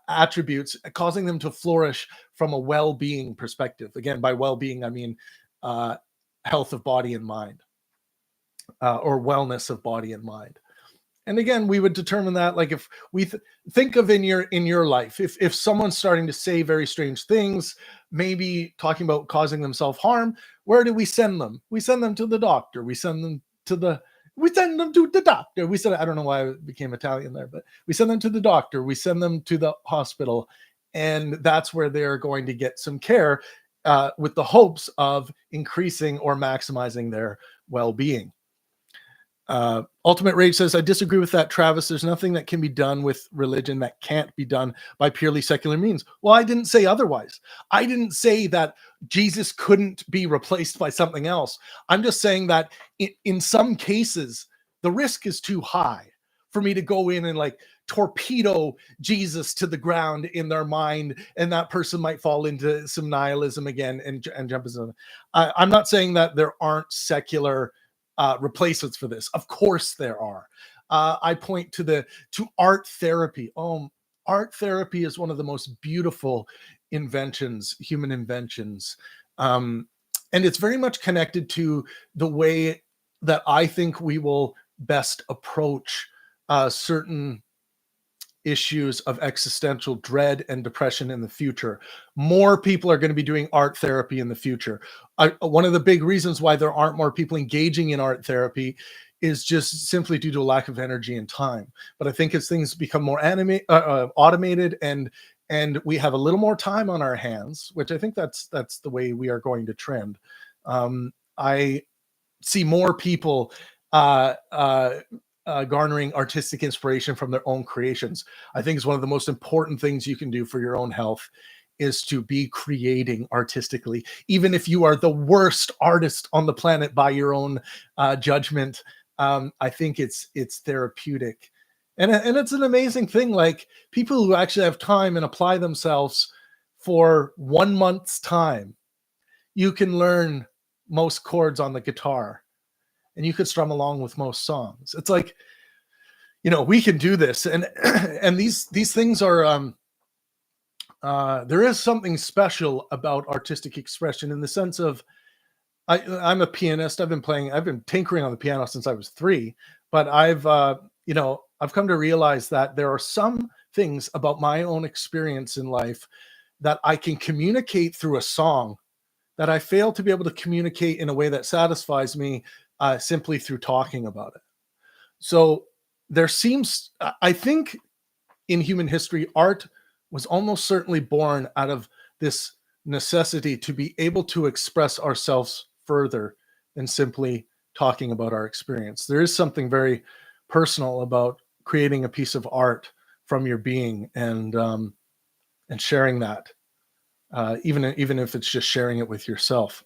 attributes, causing them to flourish from a well-being perspective. Again, by well-being, I mean health of body and mind, or wellness of body and mind. And again, we would determine that, like, if we think of in your life, if someone's starting to say very strange things, maybe talking about causing themselves harm, where do we send them? We send them to the doctor. We send them to the doctor. We said, I don't know why I became Italian there, but we send them to the doctor. We send them to the hospital, and that's where they're going to get some care, with the hopes of increasing or maximizing their well-being. Ultimate Rage says, I disagree with that, Travis. There's nothing that can be done with religion that can't be done by purely secular means. Well, I didn't say otherwise. I didn't say that Jesus couldn't be replaced by something else. I'm just saying that in some cases, the risk is too high for me to go in and like torpedo Jesus to the ground in their mind, and that person might fall into some nihilism again and jump into. I'm not saying that there aren't secular replacements for this. Of course there are. I point to art therapy. Art therapy is one of the most beautiful inventions, human inventions. And it's very much connected to the way that I think we will best approach certain issues of existential dread and depression in the future. More people are going to be doing art therapy in the future. One of the big reasons why there aren't more people engaging in art therapy is just simply due to a lack of energy and time. But I think as things become more automated and we have a little more time on our hands, which I think that's the way we are going to trend. I see more people garnering artistic inspiration from their own creations. I think it's one of the most important things you can do for your own health is to be creating artistically, even if you are the worst artist on the planet by your own judgment. I think it's therapeutic, and it's an amazing thing. Like, people who actually have time and apply themselves for 1 month's time, you can learn most chords on the guitar, and you could strum along with most songs. It's like, we can do this, and and these things are. There is something special about artistic expression in the sense of, I'm a pianist. I've been tinkering on the piano since I was 3, but I've come to realize that there are some things about my own experience in life that I can communicate through a song that I fail to be able to communicate in a way that satisfies me simply through talking about it. So I think in human history, art was almost certainly born out of this necessity to be able to express ourselves further than simply talking about our experience. There is something very personal about creating a piece of art from your being and sharing that, even if it's just sharing it with yourself.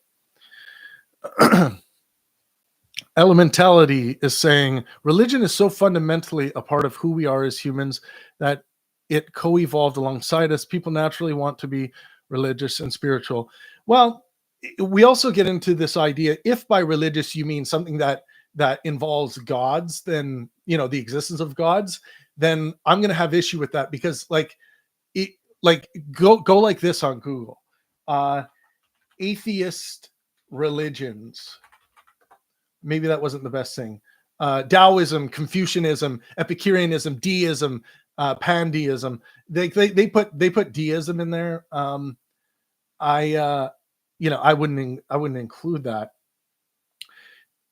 Elementality is saying religion is so fundamentally a part of who we are as humans that it co-evolved alongside us. People naturally want to be religious and spiritual. Well, we also get into this idea, if by religious you mean something that involves gods, then the existence of gods, then I'm going to have issue with that, because it, go like this on Google. Atheist religions. Maybe that wasn't the best thing. Taoism, Confucianism, Epicureanism, deism, pandeism. They put deism in there. I wouldn't include that.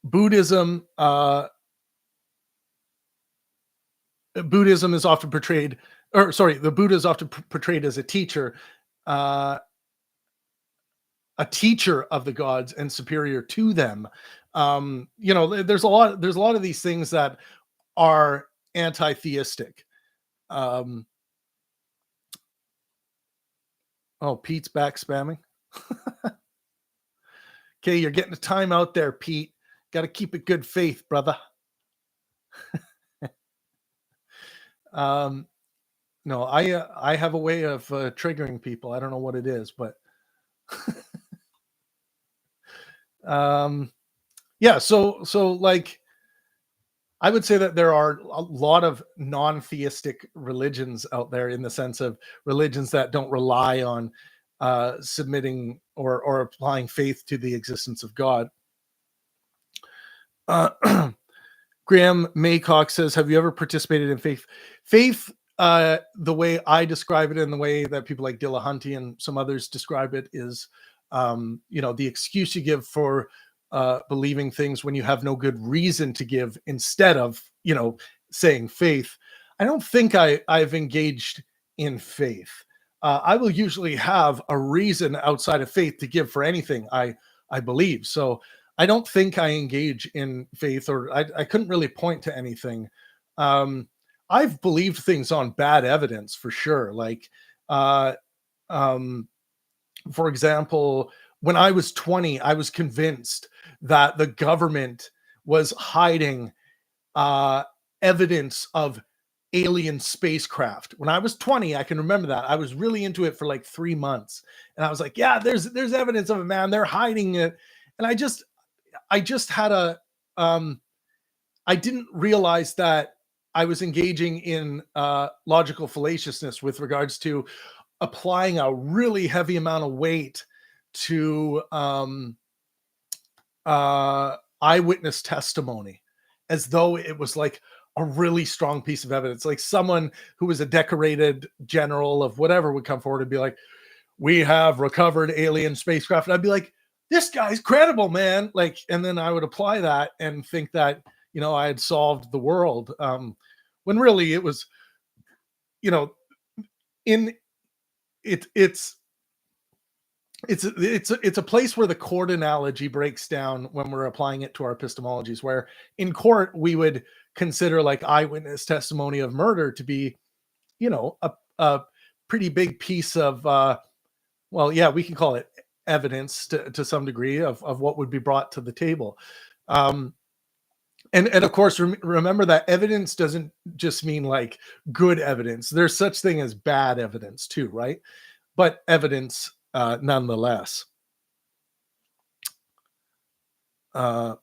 Buddhism. Buddhism is often portrayed, the Buddha is often portrayed as a teacher of the gods and superior to them. There's a lot of these things that are anti-theistic. Oh, Pete's back spamming. Okay, you're getting a time out there, Pete. Got to keep it good faith, brother. No, I have a way of triggering people. I don't know what it is, but yeah. So like, I would say that there are a lot of non-theistic religions out there, in the sense of religions that don't rely on submitting or applying faith to the existence of God. Graham Maycock says, have you ever participated in faith? Faith, the way I describe it and the way that people like Dillahunty and some others describe it, is the excuse you give for believing things when you have no good reason to give, instead of saying faith. I don't think I've engaged in faith. I will usually have a reason outside of faith to give for anything I believe. So I don't think I engage in faith, or I couldn't really point to anything. I've believed things on bad evidence, for sure. Like, for example, when I was 20, I was convinced that the government was hiding evidence of alien spacecraft. When I was 20, I can remember that. I was really into it for like 3 months. And I was like, yeah, there's evidence of it, man. They're hiding it. And I just had I didn't realize that I was engaging in logical fallaciousness with regards to applying a really heavy amount of weight to eyewitness testimony, as though it was like a really strong piece of evidence. Like someone who was a decorated general of whatever would come forward and be like, we have recovered alien spacecraft. And I'd be like, this guy's credible, man. Like, and then I would apply that and think that, I had solved the world. When really it was, it's a place where the court analogy breaks down when we're applying it to our epistemologies, where in court we would consider like eyewitness testimony of murder to be, a pretty big piece of, we can call it evidence to some degree of what would be brought to the table. And of course, remember that evidence doesn't just mean like good evidence. There's such thing as bad evidence too, right? But evidence nonetheless. Graham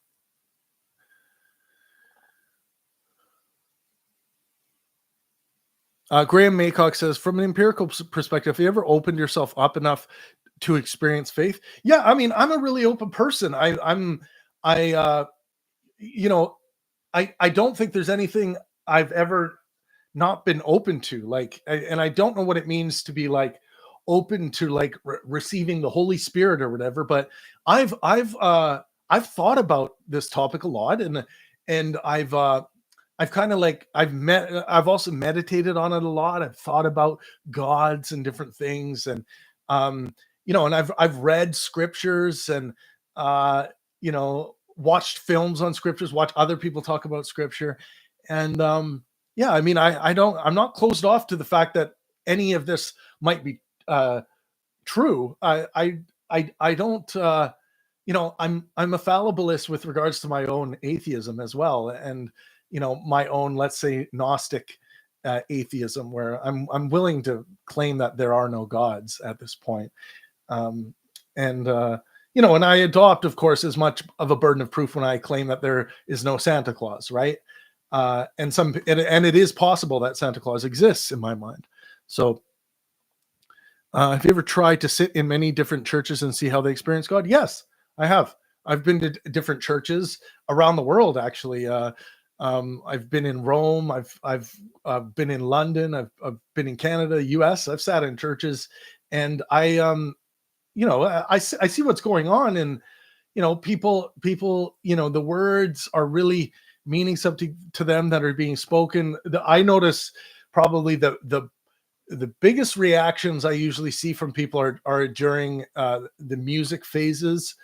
Maycock says, from an empirical perspective, have you ever opened yourself up enough to experience faith? Yeah, I mean, I'm a really open person. I don't think there's anything I've ever not been open to. Like, and I don't know what it means to be like open to like receiving the Holy Spirit or whatever. But I've thought about this topic a lot, and I've kind of like I've also meditated on it a lot. I've thought about gods and different things, and and I've read scriptures and watched films on scriptures, watched other people talk about scripture. And I'm not closed off to the fact that any of this might be true. I don't, I'm a fallibilist with regards to my own atheism as well. And, my own, let's say, Gnostic atheism, where I'm willing to claim that there are no gods at this point. Um, and and I adopt, of course, as much of a burden of proof when I claim that there is no Santa Claus, right? And it is possible that Santa Claus exists in my mind. So, have you ever tried to sit in many different churches and see how they experience God? Yes, I have. I've been to different churches around the world, actually. I've been in Rome. I've been in London. I've been in Canada, U.S. I've sat in churches, and I see what's going on, and people, the words are really meaning something to them that are being spoken. I notice probably the biggest reactions I usually see from people are during the music phases,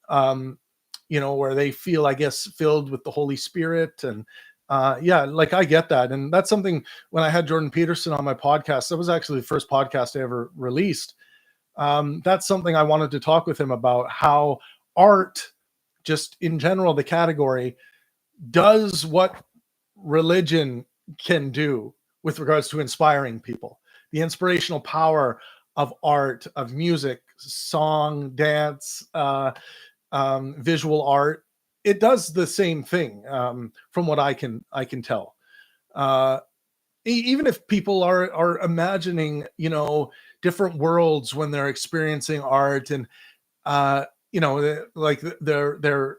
where they feel, I guess, filled with the Holy Spirit. And like I get that. And that's something, when I had Jordan Peterson on my podcast, that was actually the first podcast I ever released. That's something I wanted to talk with him about, how art, just in general, the category, does what religion can do with regards to inspiring people. The inspirational power of art, of music, song, dance, visual art, it does the same thing, from what I can tell. Even if people are imagining, different worlds when they're experiencing art, and like their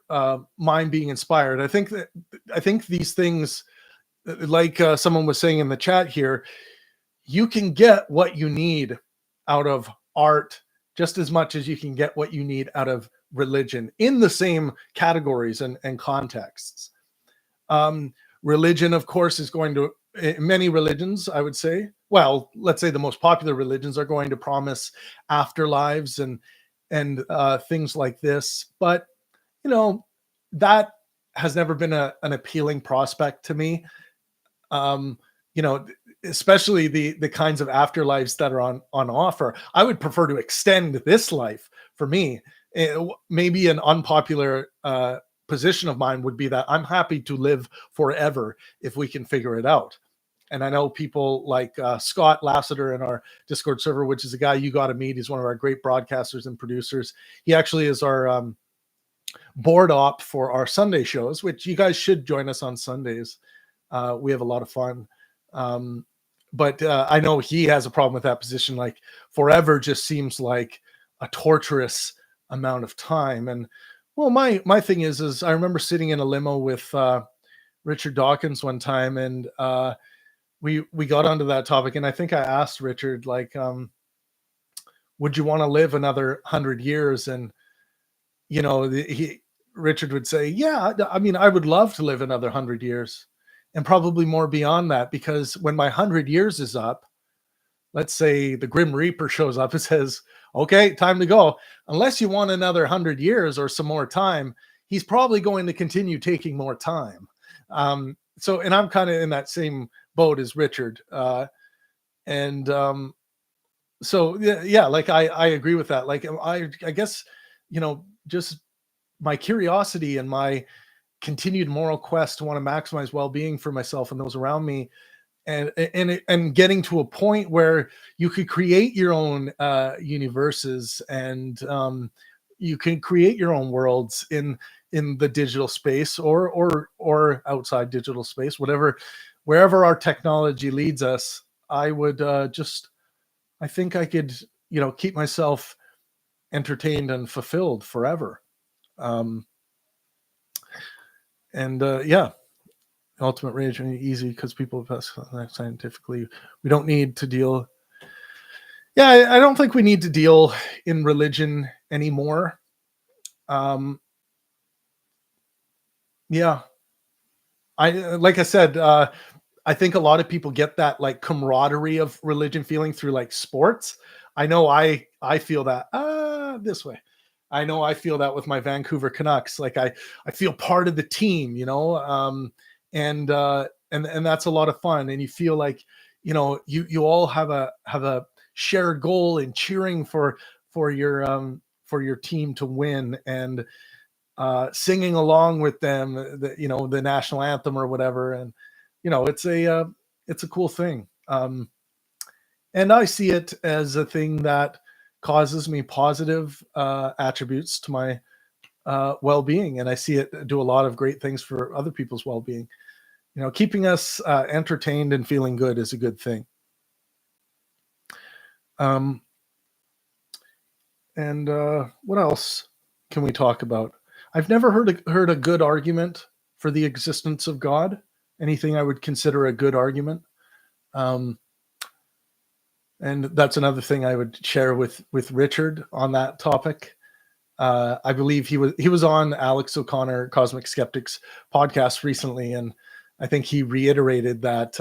mind being inspired. I think these things, like someone was saying in the chat here, you can get what you need out of art just as much as you can get what you need out of religion, in the same categories and contexts. Religion, of course, is going to, many religions, I would say, well, let's say the most popular religions are going to promise afterlives and things like this. But, that has never been an appealing prospect to me. Especially the kinds of afterlives that are on offer. I would prefer to extend this life. For me, maybe an unpopular position of mine would be that I'm happy to live forever if we can figure it out. And I know people like Scott Lassiter in our Discord server, which is a guy you got to meet. He's one of our great broadcasters and producers. He actually is our board op for our Sunday shows, which you guys should join us on Sundays. We have a lot of fun. But I know he has a problem with that position. Like, forever just seems like a torturous amount of time. And well, my thing is I remember sitting in a limo with Richard Dawkins one time, and we got onto that topic, and I think I asked Richard, like, would you want to live another 100 years? And Richard would say, yeah, I mean, I would love to live another 100 years, and probably more beyond that, because when my 100 years is up, let's say the Grim Reaper shows up and says, okay, time to go. Unless you want another 100 years or some more time, he's probably going to continue taking more time. And I'm kind of in that same boat as Richard. So yeah, like I agree with that. Like, I guess, just my curiosity and my continued moral quest to want to maximize well-being for myself and those around me, and getting to a point where you could create your own universes, and you can create your own worlds in the digital space, or outside digital space, wherever our technology leads us. I would I think I could keep myself entertained and fulfilled forever. Yeah, ultimate rage easy because people pass scientifically. We don't need to deal. Yeah, I don't think we need to deal in religion anymore. Yeah, like I said, I think a lot of people get that like camaraderie of religion feeling through like sports. I know I feel that this way. I know I feel that with my Vancouver Canucks. Like I feel part of the team, and that's a lot of fun. And you feel like, you all have a shared goal in cheering for your team to win, and singing along with them, the national anthem or whatever. And it's it's a cool thing. And I see it as a thing that causes me positive attributes to my well-being, and I see it do a lot of great things for other people's well-being. Keeping us entertained and feeling good is a good thing. Um, and what else can we talk about? I've never heard a good argument for the existence of God. Anything I would consider a good argument. And that's another thing I would share with Richard on that topic. I believe he was on Alex O'Connor, Cosmic Skeptics podcast recently, and I think he reiterated that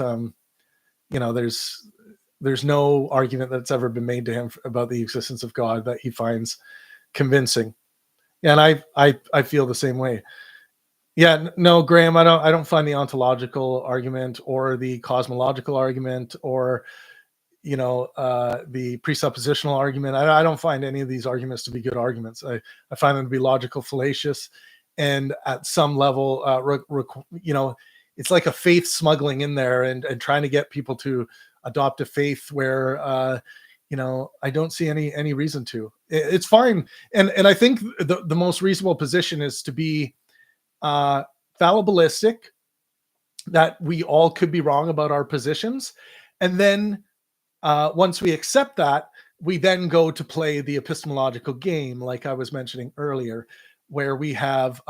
there's no argument that's ever been made to him about the existence of God that he finds convincing. And I feel the same way. Yeah, no, Graham, I don't find the ontological argument or the cosmological argument or the presuppositional argument. I don't find any of these arguments to be good arguments. I find them to be logical, fallacious, and at some level, it's like a faith smuggling in there and trying to get people to adopt a faith where, I don't see any reason to. It's fine. And I think the most reasonable position is to be fallibilistic, that we all could be wrong about our positions. And then once we accept that, we then go to play the epistemological game, like I was mentioning earlier, where we have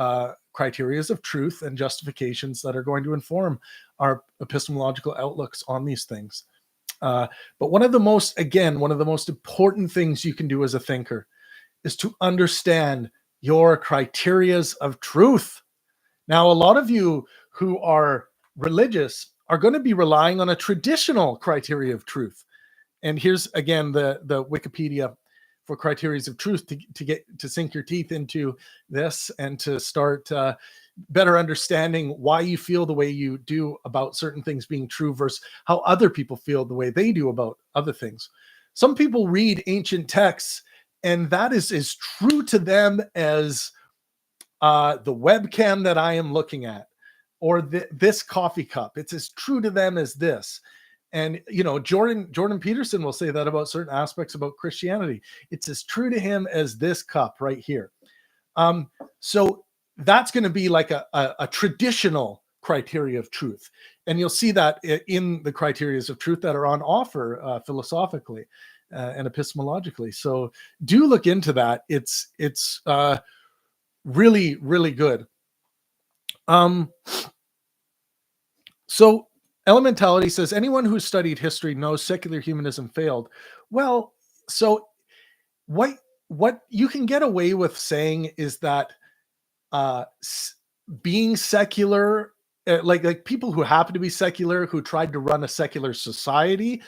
criteria of truth and justifications that are going to inform our epistemological outlooks on these things. But one of the most important things you can do as a thinker is to understand your criteria of truth. Now, a lot of you who are religious are going to be relying on a traditional criteria of truth. And here's again the Wikipedia for criteria of truth to sink your teeth into this and to start better understanding why you feel the way you do about certain things being true versus how other people feel the way they do about other things. Some people read ancient texts and that is as true to them as the webcam that I am looking at, or this coffee cup. It's as true to them as this. And, Jordan Peterson will say that about certain aspects about Christianity. It's as true to him as this cup right here. So that's going to be like a traditional criteria of truth. And you'll see that in the criteria of truth that are on offer philosophically and epistemologically. So do look into that. It's really, really good. So Elementality says, anyone who studied history knows secular humanism failed. Well, so what you can get away with saying is that being secular, like people who happen to be secular, who tried to run a secular society,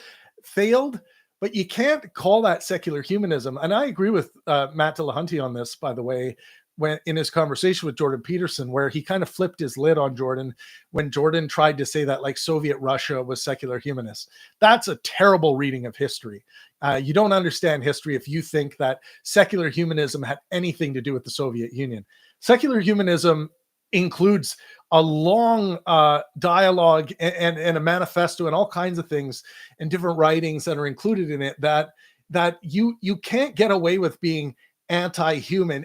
failed, but you can't call that secular humanism. And I agree with Matt Dillahunty on this, by the way, when in his conversation with Jordan Peterson, where he kind of flipped his lid on Jordan when Jordan tried to say that like Soviet Russia was secular humanist. That's a terrible reading of history. You don't understand history if you think that secular humanism had anything to do with the Soviet Union. Secular humanism includes a long dialogue and a manifesto and all kinds of things and different writings that are included in it that you can't get away with being anti-human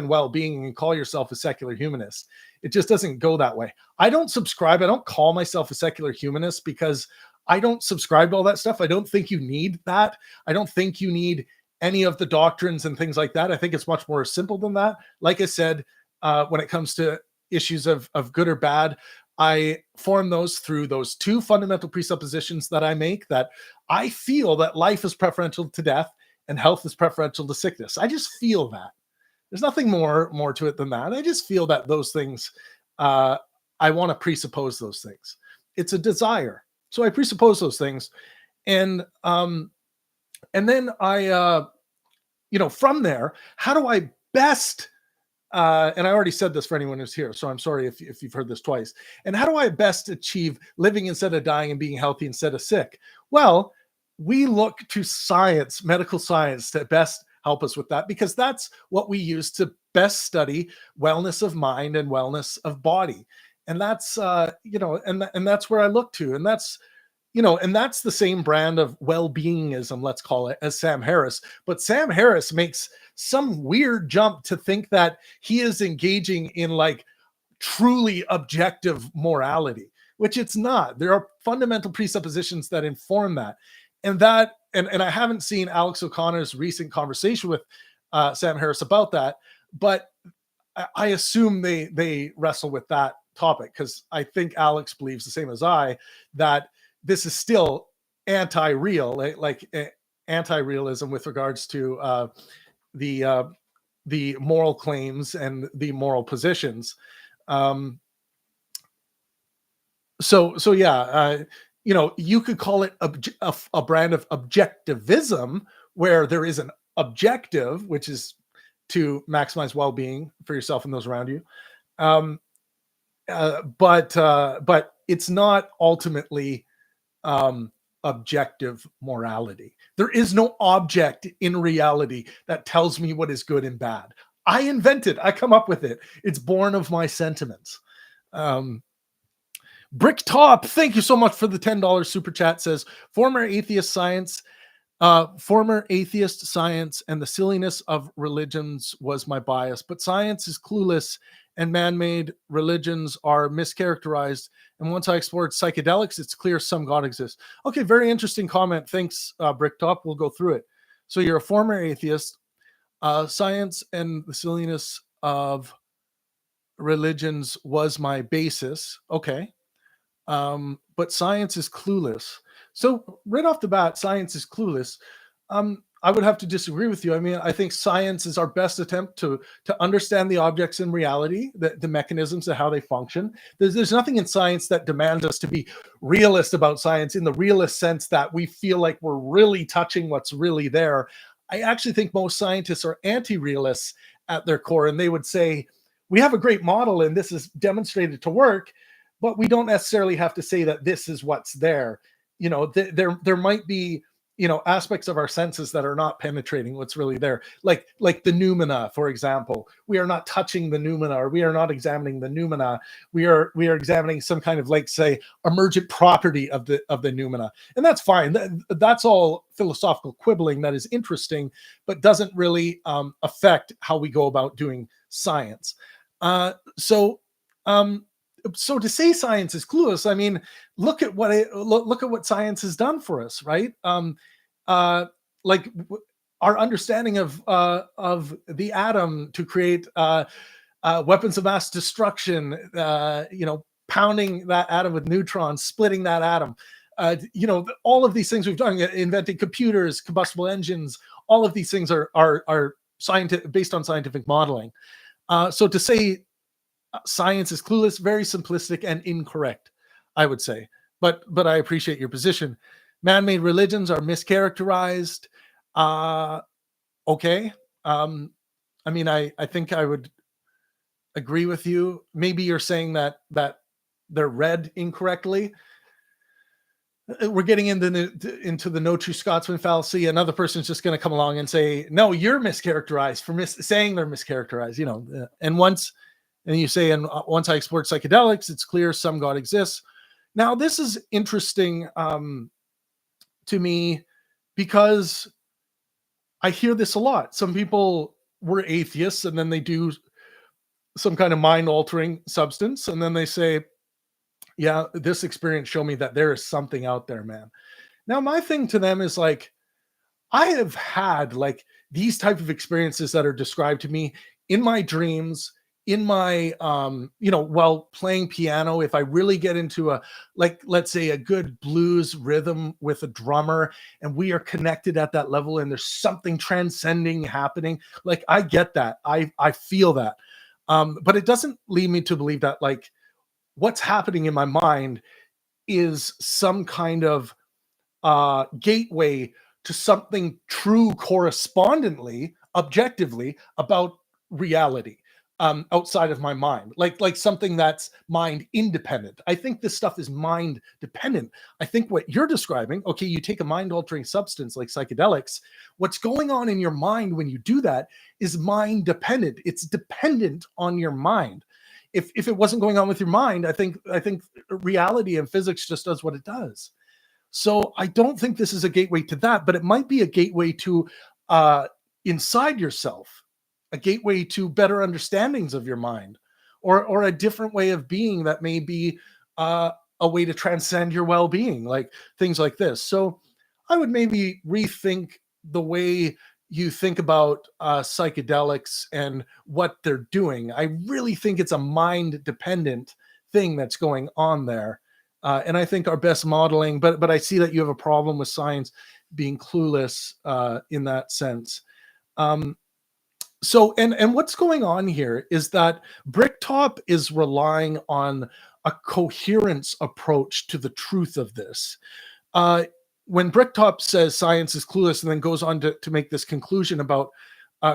well-being and call yourself a secular humanist. It just doesn't go that way. I don't call myself a secular humanist because I don't subscribe to all that stuff. I don't think you need that. I don't think you need any of the doctrines and things like that. I think it's much more simple than that. Like I said, when it comes to issues of good or bad, I form those through those two fundamental presuppositions that I make, that I feel that life is preferential to death and health is preferential to sickness. I just feel that. There's nothing more to it than that. I just feel that those things, I want to presuppose those things. It's a desire. So I presuppose those things. And then I, from there, how do I best, and I already said this for anyone who's here, so I'm sorry if you've heard this twice. And how do I best achieve living instead of dying and being healthy instead of sick? Well, we look to science, medical science, to best help us with that, because that's what we use to best study wellness of mind and wellness of body. And that's, and that's where I look to. And that's and that's the same brand of well-beingism, let's call it, as Sam Harris. But Sam Harris makes some weird jump to think that he is engaging in like truly objective morality, which it's not. There are fundamental presuppositions that inform that. And I haven't seen Alex O'Connor's recent conversation with Sam Harris about that, but I assume they wrestle with that topic, because I think Alex believes the same as I, that this is still anti-real, anti-realism with regards to the uh, the moral claims and the moral positions. Um, so yeah, you could call it a brand of objectivism, where there is an objective, which is to maximize well-being for yourself and those around you. Um, but it's not ultimately um, objective morality. There is no object in reality that tells me what is good and bad. I invent it. I come up with it. It's born of my sentiments. Um, Brick Top, thank you so much for the $10 super chat. Says former atheist science and the silliness of religions was my bias, but science is clueless and man-made religions are mischaracterized. And once I explored psychedelics, it's clear some God exists. Okay, very interesting comment. Thanks, Bricktop. We'll go through it. So you're a former atheist. Science and the silliness of religions was my basis. Okay. But science is clueless. So right off the bat, science is clueless. I would have to disagree with you. I mean, I think science is our best attempt to understand the objects in reality, the mechanisms of how they function. There's nothing in science that demands us to be realist about science in the realist sense that we feel like we're really touching what's really there. I actually think most scientists are anti-realists at their core, and they would say, we have a great model and this is demonstrated to work, but we don't necessarily have to say that this is what's there. There might be aspects of our senses that are not penetrating what's really there, like the noumena, for example. We are not touching the noumena, or we are not examining the noumena. We are examining some kind of, like, say, emergent property of the noumena, and that's fine. That's all philosophical quibbling that is interesting, but doesn't really affect how we go about doing science. So to say science is clueless, I mean, look at what science has done for us, right? Like our understanding of the atom to create weapons of mass destruction, pounding that atom with neutrons, splitting that atom. All of these things we've done, inventing computers, combustible engines. All of these things are based on scientific modeling. So to say science is clueless, very simplistic and incorrect, I would say. But I appreciate your position. Man-made religions are mischaracterized. Okay. I mean, I think I would agree with you. Maybe you're saying that they're read incorrectly. We're getting into the no true Scotsman fallacy. Another person's just going to come along and say, no, you're mischaracterized for saying they're mischaracterized, and you say, and once I explored psychedelics, it's clear some God exists. Now, this is interesting to me, because I hear this a lot. Some people were atheists and then they do some kind of mind-altering substance, and then they say, yeah, this experience showed me that there is something out there, man. Now, my thing to them is like, I have had like these type of experiences that are described to me in my dreams, in my while playing piano. If I really get into let's say a good blues rhythm with a drummer, and we are connected at that level, and there's something transcending happening, like, I get that, I feel that, but it doesn't lead me to believe that like what's happening in my mind is some kind of gateway to something true, correspondently, objectively, about reality, outside of my mind, like something that's mind independent. I think this stuff is mind dependent. I think what you're describing, okay, you take a mind altering substance like psychedelics, what's going on in your mind when you do that is mind dependent. It's dependent on your mind. If it wasn't going on with your mind, I think reality and physics just does what it does. So I don't think this is a gateway to that, but it might be a gateway to uh, inside yourself, a gateway to better understandings of your mind, or a different way of being that may be uh, a way to transcend your well-being, like things like this. So I would maybe rethink the way you think about psychedelics and what they're doing. I really think it's a mind dependent thing that's going on there. And I think our best modeling, but I see that you have a problem with science being clueless in that sense. Um, and what's going on here is that Bricktop is relying on a coherence approach to the truth of this. Uh, when Bricktop says science is clueless and then goes on to make this conclusion about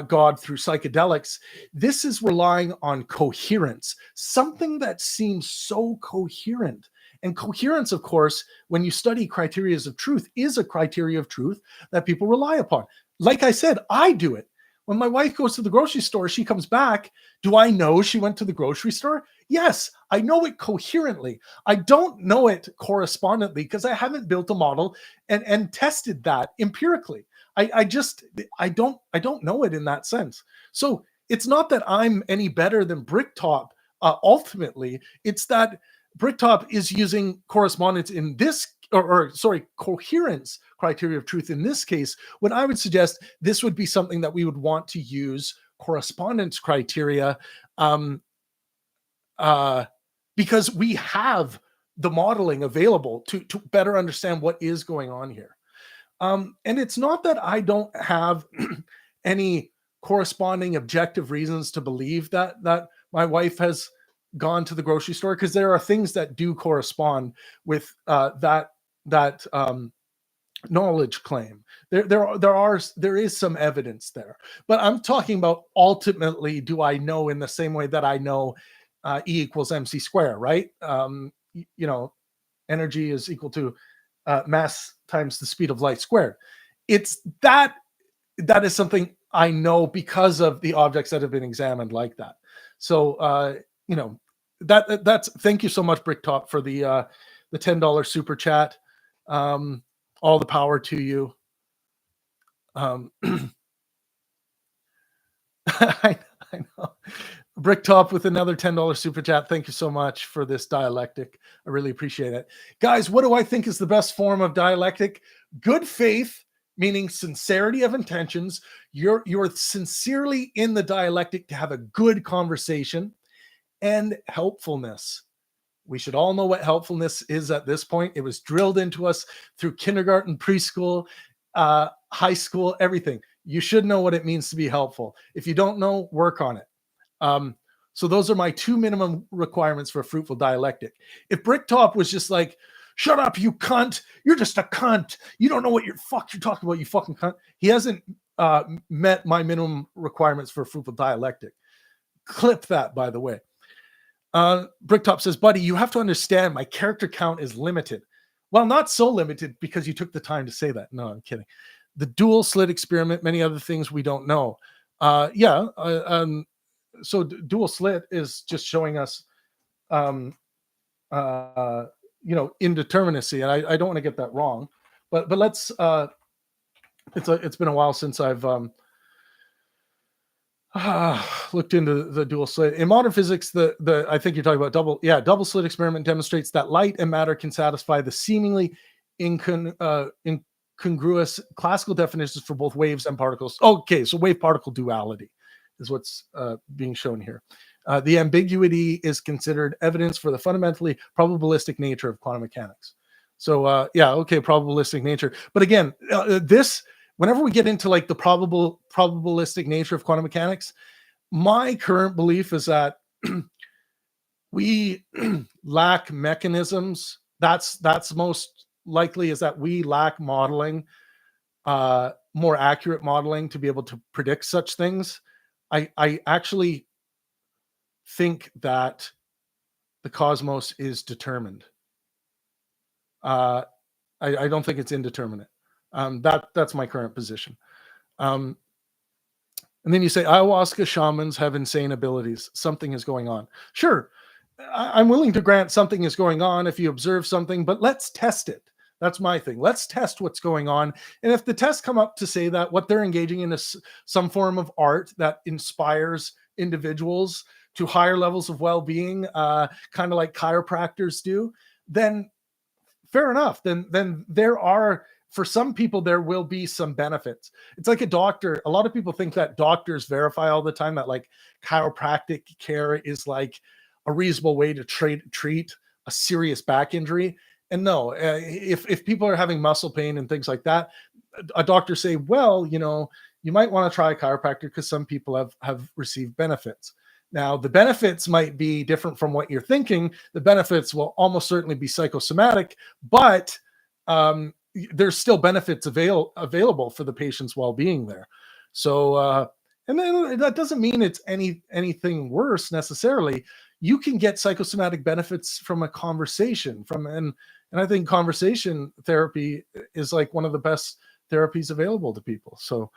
God through psychedelics, this is relying on coherence, something that seems so coherent. And coherence, of course, when you study criteria of truth, is a criteria of truth that people rely upon. Like I said, I do it. When my wife goes to the grocery store, she comes back. Do I know she went to the grocery store? Yes, I know it coherently. I don't know it correspondently because I haven't built a model and tested that empirically. I don't know it in that sense. So it's not that I'm any better than Bricktop ultimately. It's that Bricktop is using correspondence in this, or sorry, coherence criteria of truth in this case, when I would suggest this would be something that we would want to use correspondence criteria, um, uh, because we have the modeling available to better understand what is going on here. And it's not that I don't have any corresponding objective reasons to believe that my wife has gone to the grocery store, because there are things that do correspond with that knowledge claim. There is some evidence there, but I'm talking about ultimately, do I know in the same way that I know E equals mc squared, right? Energy is equal to mass times the speed of light squared. It's that is something I know because of the objects that have been examined like that. So that's thank you so much, Bricktop, for the $10 super chat. All the power to you. I know. Bricktop with another $10 super chat. Thank you so much for this dialectic. I really appreciate it. Guys, what do I think is the best form of dialectic? Good faith, meaning sincerity of intentions. You're sincerely in the dialectic to have a good conversation, and helpfulness. We should all know what helpfulness is at this point. It was drilled into us through kindergarten, preschool, high school, everything. You should know what it means to be helpful. If you don't know, work on it. So those are my two minimum requirements for a fruitful dialectic. If Bricktop was just like, shut up, you cunt, you're just a cunt, you don't know what you're talking about, you fucking cunt, he hasn't met my minimum requirements for a fruitful dialectic. Clip that, by the way. Bricktop says, buddy, you have to understand my character count is limited. Well, not so limited because you took the time to say that. No, I'm kidding. The dual slit experiment, many other things we don't know. So dual slit is just showing us, indeterminacy. And I don't want to get that wrong, but let's, it's been a while since I've, looked into the dual slit. In modern physics, the I think you're talking about double slit experiment demonstrates that light and matter can satisfy the seemingly incongruous classical definitions for both waves and particles. Okay, so wave particle duality is what's being shown here. The ambiguity is considered evidence for the fundamentally probabilistic nature of quantum mechanics. So probabilistic nature. But again, this, whenever we get into like the probabilistic nature of quantum mechanics, my current belief is that we lack mechanisms. That's most likely, is that we lack modeling, more accurate modeling to be able to predict such things. I actually think that the cosmos is determined. I don't think it's indeterminate. That's my current position. And then you say ayahuasca shamans have insane abilities. Something is going on. Sure, I'm willing to grant something is going on if you observe something, but let's test it. That's my thing. Let's test what's going on. And if the tests come up to say that what they're engaging in is some form of art that inspires individuals to higher levels of well-being, kind of like chiropractors do, then fair enough. Then there are, for some people, there will be some benefits. It's like a doctor. A lot of people think that doctors verify all the time that like chiropractic care is like a reasonable way to treat a serious back injury. And no, if people are having muscle pain and things like that, a doctor say, well, you might want to try a chiropractor because some people have received benefits. Now, the benefits might be different from what you're thinking. The benefits will almost certainly be psychosomatic, but there's still benefits available for the patient's well-being there. So, and then that doesn't mean it's anything worse necessarily. You can get psychosomatic benefits from a conversation, and I think conversation therapy is like one of the best therapies available to people. So,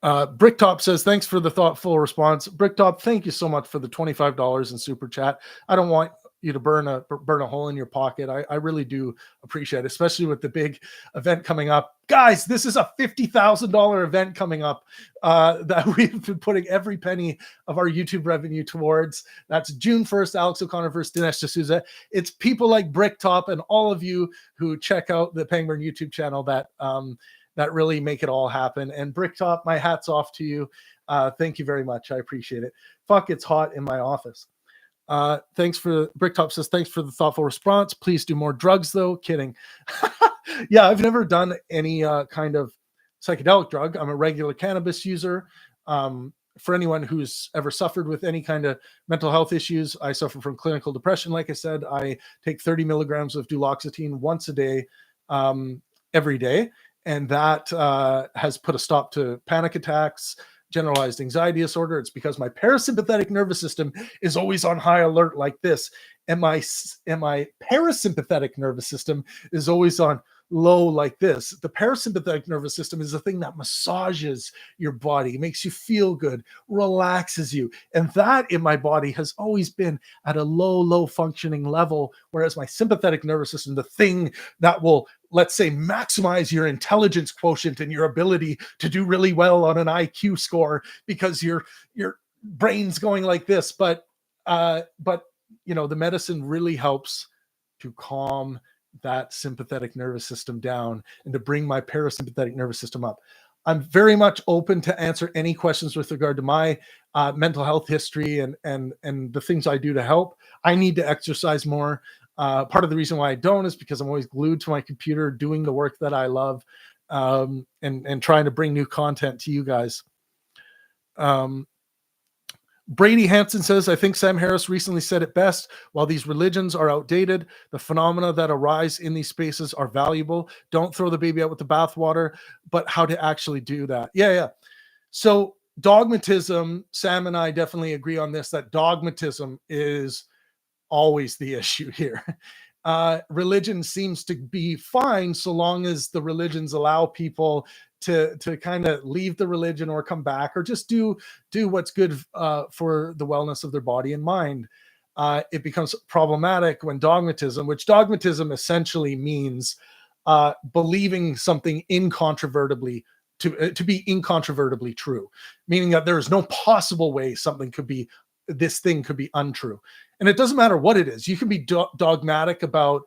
Bricktop says, thanks for the thoughtful response. Bricktop, thank you so much for the $25 in super chat. I don't want you to burn a hole in your pocket. I really do appreciate it, especially with the big event coming up. Guys, this is a $50,000 event coming up that we've been putting every penny of our YouTube revenue towards. That's June 1st, Alex O'Connor versus Dinesh D'Souza. It's people like Bricktop and all of you who check out the Pangburn YouTube channel that really make it all happen. And Bricktop, my hat's off to you. Thank you very much. I appreciate it. Fuck, it's hot in my office. Bricktop says, thanks for the thoughtful response. Please do more drugs though. Kidding. Yeah, I've never done any kind of psychedelic drug. I'm a regular cannabis user. For anyone who's ever suffered with any kind of mental health issues, I suffer from clinical depression. Like I said, I take 30 milligrams of duloxetine once a day, every day. And that has put a stop to panic attacks, generalized anxiety disorder. It's because my parasympathetic nervous system is always on high alert like this. And my parasympathetic nervous system is always on low like this. The parasympathetic nervous system is the thing that massages your body, makes you feel good, relaxes you. And that in my body has always been at a low functioning level. Whereas my sympathetic nervous system, the thing that will, let's say, maximize your intelligence quotient and your ability to do really well on an IQ score because your brain's going like this. But the medicine really helps to calm that sympathetic nervous system down and to bring my parasympathetic nervous system up. I'm very much open to answer any questions with regard to my mental health history and the things I do to help. I need to exercise more. Part of the reason why I don't is because I'm always glued to my computer doing the work that I love, and trying to bring new content to you guys. Brady Hansen says, I think Sam Harris recently said it best. While these religions are outdated, the phenomena that arise in these spaces are valuable. Don't throw the baby out with the bathwater, but how to actually do that. Yeah. So dogmatism, Sam and I definitely agree on this, that dogmatism is always the issue here. Religion seems to be fine so long as the religions allow people to kind of leave the religion or come back or just do what's good for the wellness of their body and mind. It becomes problematic when dogmatism essentially means believing something incontrovertibly to be incontrovertibly true, meaning that there is no possible way this thing could be untrue. And it doesn't matter what it is. You can be dogmatic about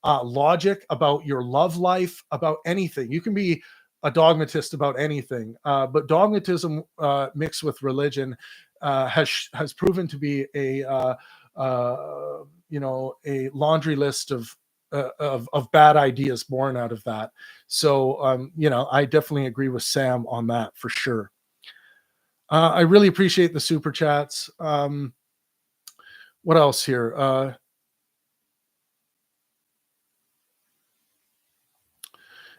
logic, about your love life, about anything. You can be a dogmatist about anything. But dogmatism mixed with religion has proven to be a laundry list of bad ideas born out of that. So I definitely agree with Sam on that for sure. I really appreciate the super chats. What else here?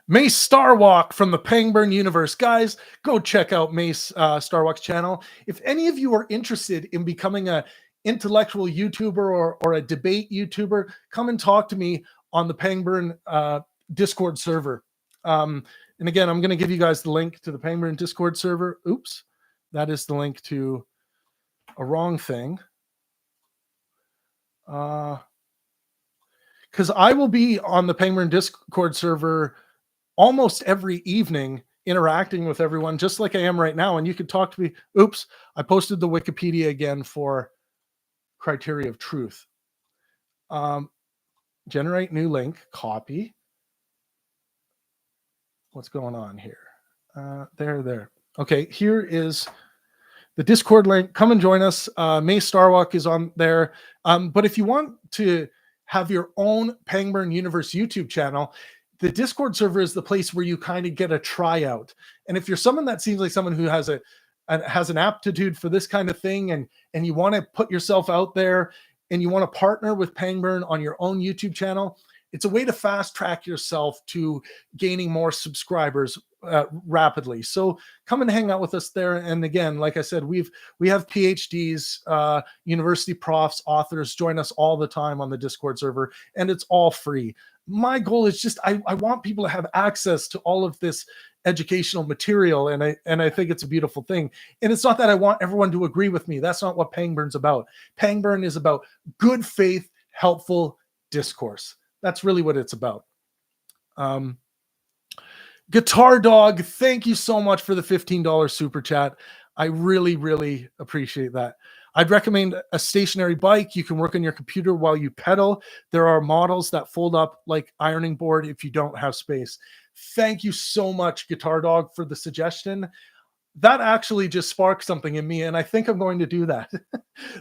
Mace Starwalk from the Pangburn Universe. Guys, go check out Mace Starwalk's channel. If any of you are interested in becoming an intellectual YouTuber or a debate YouTuber, come and talk to me on the Pangburn Discord server. And again, I'm going to give you guys the link to the Pangburn Discord server. Oops, that is the link to a wrong thing. because I will be on the Pangburn Discord server almost every evening interacting with everyone, just like I am right now. And you can talk to me. Oops, I posted the Wikipedia again for criteria of truth. Generate new link, copy. What's going on here? There. Okay, here is the Discord link. Come and join us. May Starwalk is on there. But if you want to have your own Pangburn Universe YouTube channel, the Discord server is the place where you kind of get a tryout. And if you're someone that seems like someone who has an aptitude for this kind of thing, and you want to put yourself out there and you want to partner with Pangburn on your own YouTube channel, it's a way to fast track yourself to gaining more subscribers rapidly. So come and hang out with us there. And again, like I said, we have PhDs, university profs, authors join us all the time on the Discord server, and it's all free. My goal is just I want people to have access to all of this educational material, and I think it's a beautiful thing. And it's not that I want everyone to agree with me. That's not what Pangburn's about. Pangburn is about good faith, helpful discourse. That's really what it's about. Guitar Dog, thank you so much for the $15 super chat. I really, really appreciate that. I'd recommend a stationary bike. You can work on your computer while you pedal. There are models that fold up like ironing board if you don't have space. Thank you so much, Guitar Dog, for the suggestion. That actually just sparked something in me, and I think I'm going to do that.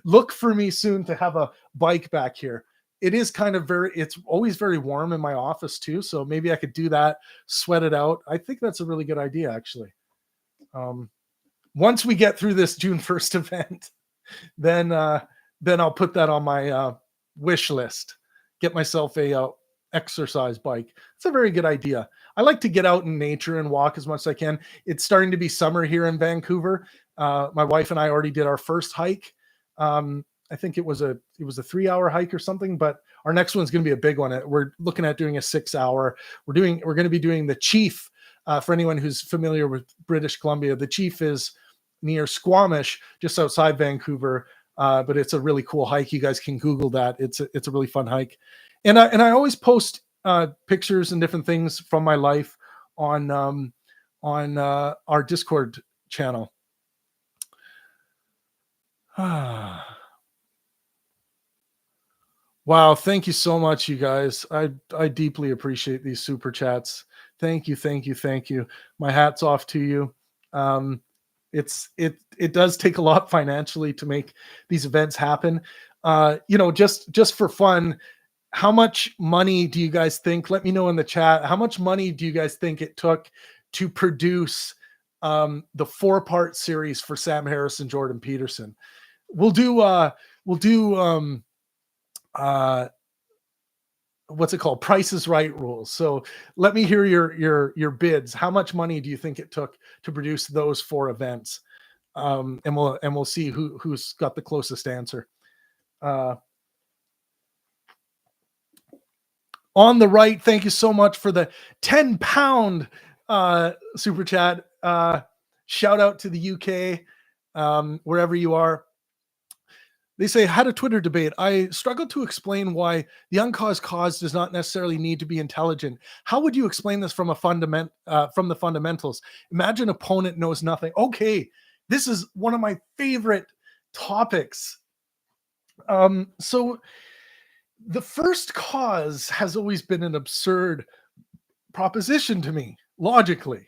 Look for me soon to have a bike back here. It is kind of it's always very warm in my office too. So maybe I could do that, sweat it out. I think that's a really good idea, actually. Once we get through this June 1st event, then I'll put that on my wish list. Get myself a exercise bike. It's a very good idea. I like to get out in nature and walk as much as I can. It's starting to be summer here in Vancouver. My wife and I already did our first hike. I think it was a 3-hour hike or something, but our next one's going to be a big one. We're looking at doing a 6-hour. We're going to be doing the Chief. For anyone who's familiar with British Columbia, the Chief is near Squamish, just outside Vancouver. But it's a really cool hike. You guys can Google that. It's a really fun hike. And I always post pictures and different things from my life on our Discord channel. Wow, thank you so much, you guys. I deeply appreciate these super chats. Thank you. My hat's off to you. It does take a lot financially to make these events happen. Just for fun, how much money do you guys think? Let me know in the chat. How much money do you guys think it took to produce the 4-part series for Sam Harris and Jordan Peterson? We'll do what's it called? Price is Right rules. So let me hear your bids. How much money do you think it took to produce those 4 events? And we'll see who's got the closest answer. On the right, thank you so much for the 10-pound super chat. Shout out to the UK, wherever you are. They say, had a Twitter debate. I struggle to explain why the uncaused cause does not necessarily need to be intelligent. How would you explain this from from the fundamentals? Imagine opponent knows nothing. Okay, this is one of my favorite topics. So the first cause has always been an absurd proposition to me, logically.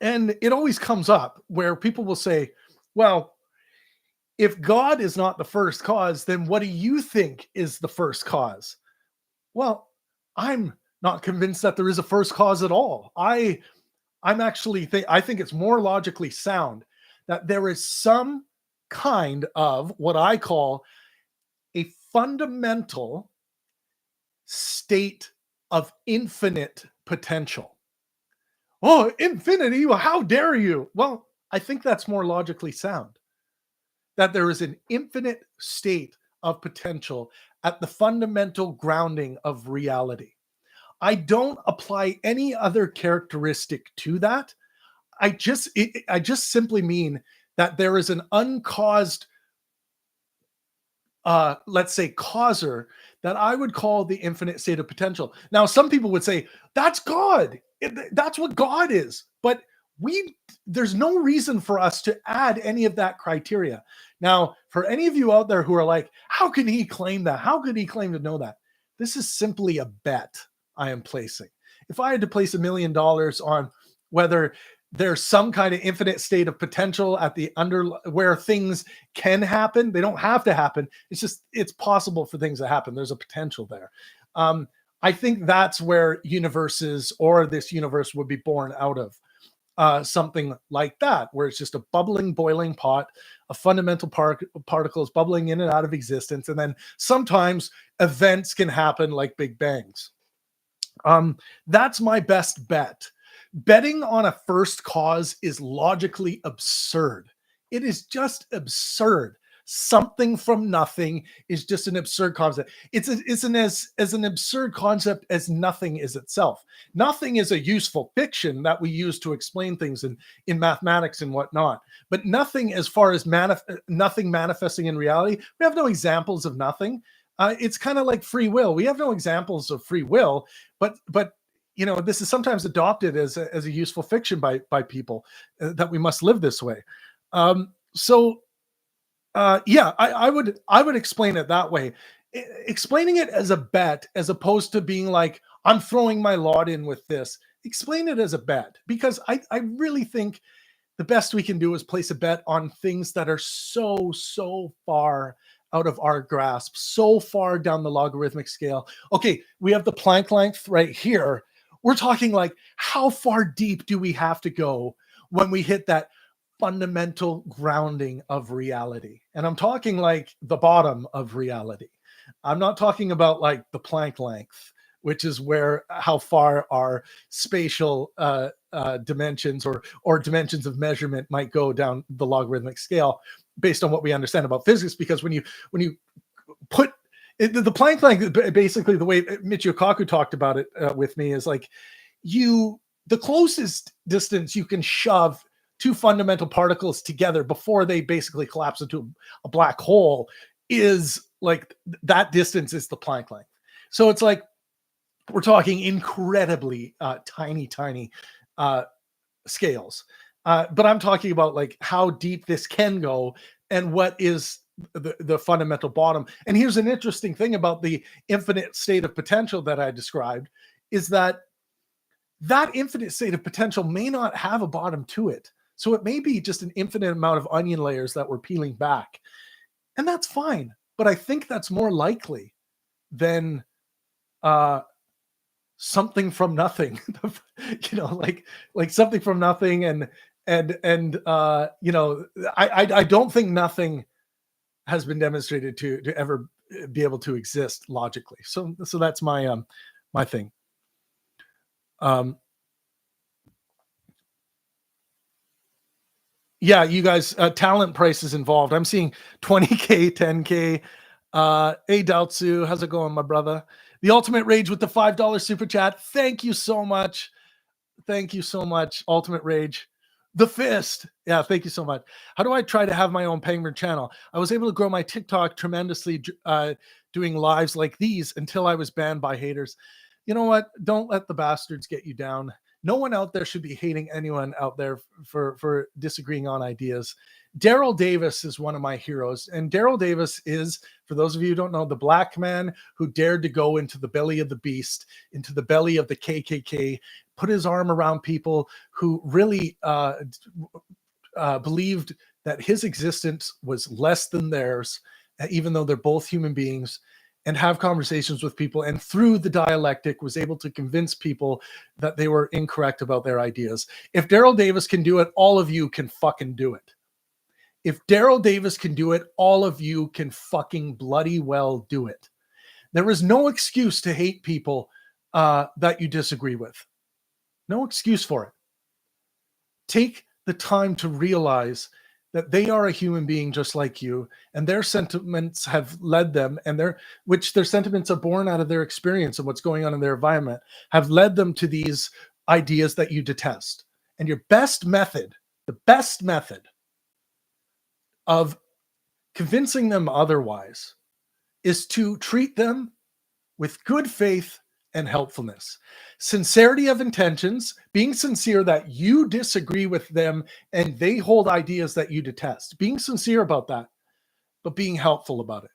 And it always comes up where people will say, well, if God is not the first cause, then what do you think is the first cause? Well, I'm not convinced that there is a first cause at all. I think it's more logically sound that there is some kind of what I call a fundamental state of infinite potential. Oh, infinity? Well, how dare you? Well, I think that's more logically sound. That there is an infinite state of potential at the fundamental grounding of reality. I don't apply any other characteristic to that. I just simply mean that there is an uncaused, let's say, causer that I would call the infinite state of potential. Now, some people would say that's God. That's what God is. But there's no reason for us to add any of that criteria. Now, for any of you out there who are like, how can he claim that? How could he claim to know that? This is simply a bet I am placing. If I had to place $1 million on whether there's some kind of infinite state of potential at the under where things can happen, they don't have to happen. It's just, it's possible for things to happen. There's a potential there. I think that's where universes or this universe would be born out of. Something like that, where it's just a bubbling, boiling pot of fundamental particles bubbling in and out of existence. And then sometimes events can happen like big bangs. That's my best bet. Betting on a first cause is logically absurd. It is just absurd. Something from nothing is just an absurd concept. It's as an absurd concept as nothing is itself. Nothing is a useful fiction that we use to explain things in mathematics and whatnot. But nothing, as far as nothing manifesting in reality, we have no examples of nothing. It's kind of like free will. We have no examples of free will, but you know, this is sometimes adopted as a useful fiction by people, that we must live this way. Yeah, I would explain it that way. Explaining it as a bet, as opposed to being like, I'm throwing my lot in with this. Explain it as a bet, because I really think the best we can do is place a bet on things that are so far out of our grasp, so far down the logarithmic scale. Okay, we have the Planck length right here. We're talking like, how far deep do we have to go when we hit that fundamental grounding of reality? And I'm talking like the bottom of reality. I'm not talking about like the Planck length, which is where how far our spatial dimensions or dimensions of measurement might go down the logarithmic scale based on what we understand about physics. Because when you put the Planck length, basically the way Michio Kaku talked about it with me is like, the closest distance you can shove two fundamental particles together before they basically collapse into a black hole is like, that distance is the Planck length. So it's like, we're talking incredibly tiny scales. But I'm talking about like how deep this can go and what is the fundamental bottom. And here's an interesting thing about the infinite state of potential that I described, is that infinite state of potential may not have a bottom to it. So it may be just an infinite amount of onion layers that we're peeling back. And that's fine. But I think that's more likely than something from nothing. You know, like something from nothing. And you know, I don't think nothing has been demonstrated to ever be able to exist logically. So that's my my thing. Yeah, you guys, talent prices involved. I'm seeing 20K, 10K. Hey, Daotsu, how's it going, my brother? The Ultimate Rage with the $5 super chat. Thank you so much. Thank you so much, Ultimate Rage. The Fist. Yeah, thank you so much. How do I try to have my own Pangburn channel? I was able to grow my TikTok tremendously doing lives like these until I was banned by haters. You know what? Don't let the bastards get you down. No one out there should be hating anyone out there for disagreeing on ideas. Daryl Davis is one of my heroes. And Daryl Davis is, for those of you who don't know, the black man who dared to go into the belly of the beast, into the belly of the KKK, put his arm around people who really believed that his existence was less than theirs, even though they're both human beings, and have conversations with people. And through the dialectic was able to convince people that they were incorrect about their ideas. If Daryl Davis can do it, all of you can fucking do it. If Daryl Davis can do it, all of you can fucking bloody well do it. There is no excuse to hate people that you disagree with. No excuse for it. Take the time to realize that they are a human being just like you, and their sentiments have led them, and their sentiments are born out of their experience of what's going on in their environment, have led them to these ideas that you detest. And your best method, the best method of convincing them otherwise, is to treat them with good faith and helpfulness. Sincerity of intentions, being sincere that you disagree with them and they hold ideas that you detest. Being sincere about that, but being helpful about it.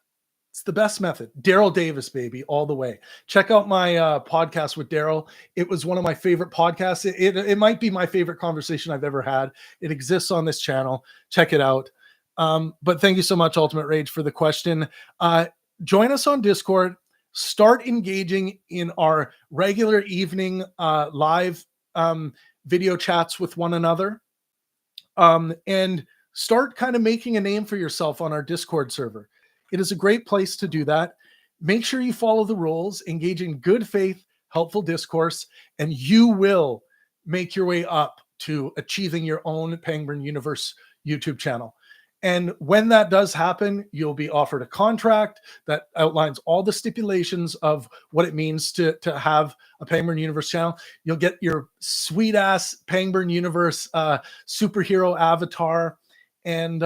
It's the best method. Daryl Davis, baby, all the way. Check out my podcast with Daryl. It was one of my favorite podcasts. It might be my favorite conversation I've ever had. It exists on this channel. Check it out. But thank you so much, Ultimate Rage, for the question. Join us on Discord. Start engaging in our regular evening live video chats with one another. And start kind of making a name for yourself on our Discord server. It is a great place to do that. Make sure you follow the rules, engage in good faith, helpful discourse, and you will make your way up to achieving your own Pangburn Universe YouTube channel. And when that does happen, you'll be offered a contract that outlines all the stipulations of what it means to have a Pangburn Universe channel. You'll get your sweet ass Pangburn Universe superhero avatar, and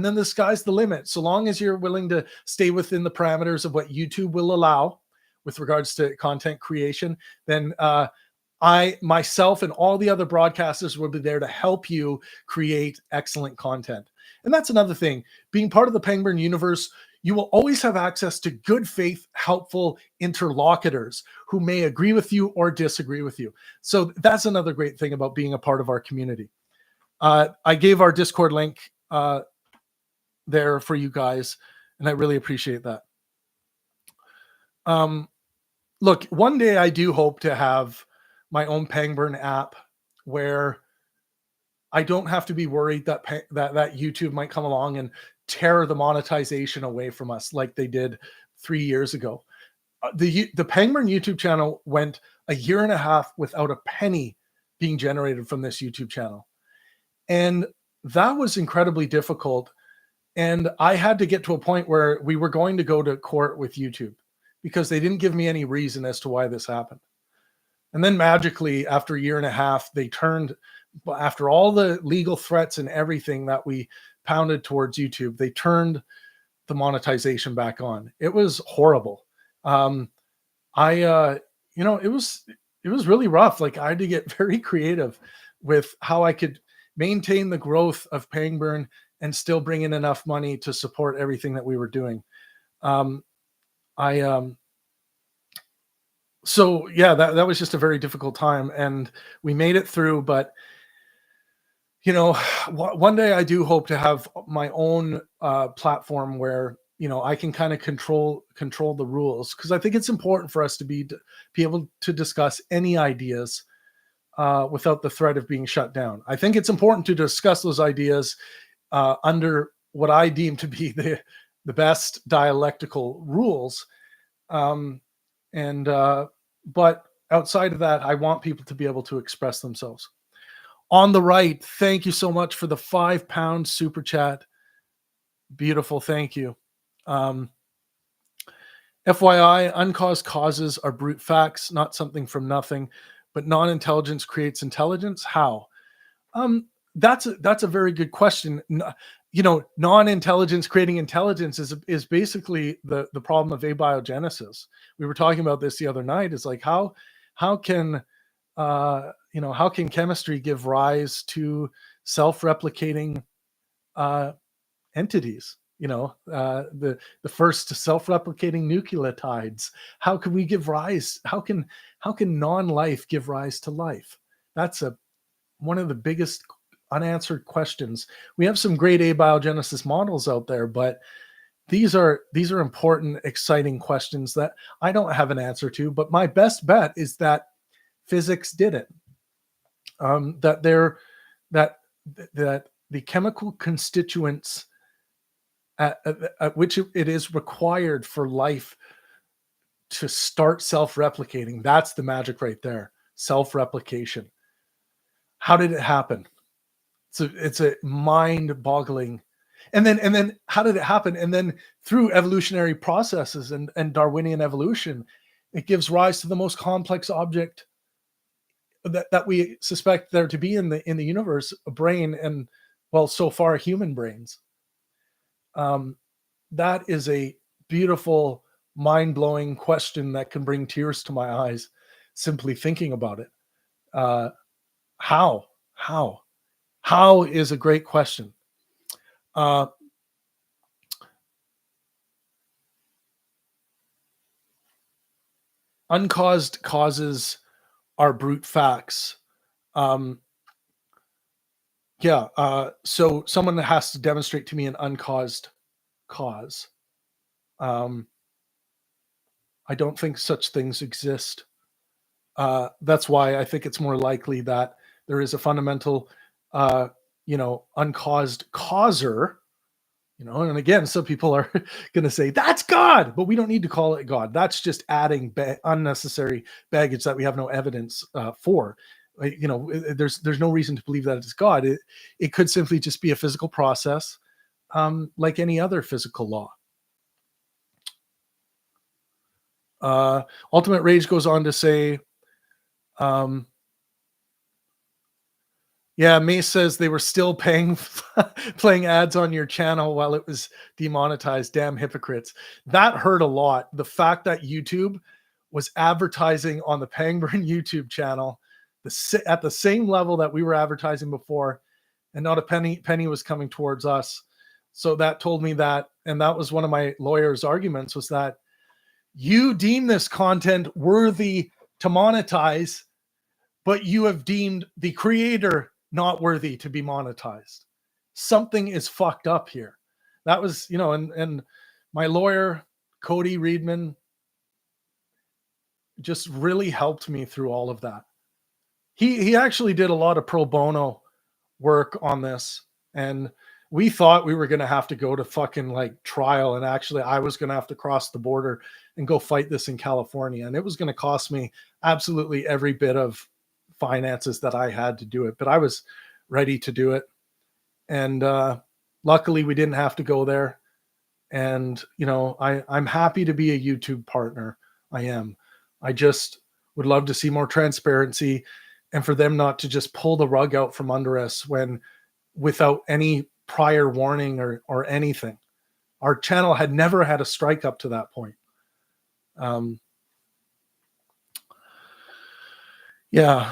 then the sky's the limit. So long as you're willing to stay within the parameters of what YouTube will allow with regards to content creation, then I, myself, and all the other broadcasters will be there to help you create excellent content. And that's another thing. Being part of the Pangburn Universe, you will always have access to good faith, helpful interlocutors who may agree with you or disagree with you. So that's another great thing about being a part of our community. I gave our Discord link there for you guys, and I really appreciate that. Look, one day I do hope to have my own Pangburn app where I don't have to be worried that that YouTube might come along and tear the monetization away from us like they did 3 years ago. The Pangburn YouTube channel went a year and a half without a penny being generated from this YouTube channel. And that was incredibly difficult. And I had to get to a point where we were going to go to court with YouTube because they didn't give me any reason as to why this happened. And then magically, after a year and a half, they turned, after all the legal threats and everything that we pounded towards YouTube, they turned the monetization back on. It was horrible. It was really rough. Like, I had to get very creative with how I could maintain the growth of Pangburn and still bring in enough money to support everything that we were doing. So yeah, that was just a very difficult time, and we made it through. But one day I do hope to have my own platform where I can kind of control the rules, because I think it's important for us to be able to discuss any ideas without the threat of being shut down. I think it's important to discuss those ideas under what I deem to be the best dialectical rules. But outside of that, I want people to be able to express themselves. On the right, thank you so much for the £5 super chat. Beautiful, thank you. FYI, uncaused causes are brute facts, not something from nothing, but non-intelligence creates intelligence. How? That's a very good question. Non-intelligence creating intelligence is basically the problem of abiogenesis. We were talking about this the other night. It's like, how can chemistry give rise to self-replicating entities? The first self-replicating nucleotides. How can we give rise? How can non-life give rise to life? That's one of the biggest unanswered questions. We have some great abiogenesis models out there, but these are important, exciting questions that I don't have an answer to. But my best bet is that physics did it. That the chemical constituents at which it is required for life to start self-replicating. That's the magic right there. Self-replication. How did it happen? So it's a mind-boggling. And then how did it happen? And then through evolutionary processes and Darwinian evolution, it gives rise to the most complex object that we suspect there to be in the universe, a brain, and so far human brains. That is a beautiful mind-blowing question that can bring tears to my eyes simply thinking about it. Uh, how? How? How is a great question. Uh, uncaused causes are brute facts. Um, yeah. So someone has to demonstrate to me an uncaused cause. Um, I don't think such things exist. That's why I think it's more likely that there is a fundamental, uh, uncaused causer. And again, some people are going to say that's God, but we don't need to call it God. That's just adding unnecessary baggage that we have no evidence for. There's no reason to believe that it's God. It could simply just be a physical process, like any other physical law. Ultimate Rage goes on to say, yeah, Mace says they were still playing ads on your channel while it was demonetized. Damn hypocrites. That hurt a lot. The fact that YouTube was advertising on the Pangburn YouTube channel at the same level that we were advertising before, and not a penny was coming towards us. So that told me that, and that was one of my lawyer's arguments, was that you deem this content worthy to monetize, but you have deemed the creator not worthy to be monetized. Something is fucked up here. That was, and my lawyer, Cody Reedman, just really helped me through all of that. He actually did a lot of pro bono work on this, and we thought we were going to have to go to fucking like trial, and actually I was going to have to cross the border and go fight this in California, and it was going to cost me absolutely every bit of finances that I had to do it, but I was ready to do it. And luckily we didn't have to go there. And, I'm happy to be a YouTube partner. I am. I just would love to see more transparency and for them not to just pull the rug out from under us without any prior warning or anything. Our channel had never had a strike up to that point. Yeah.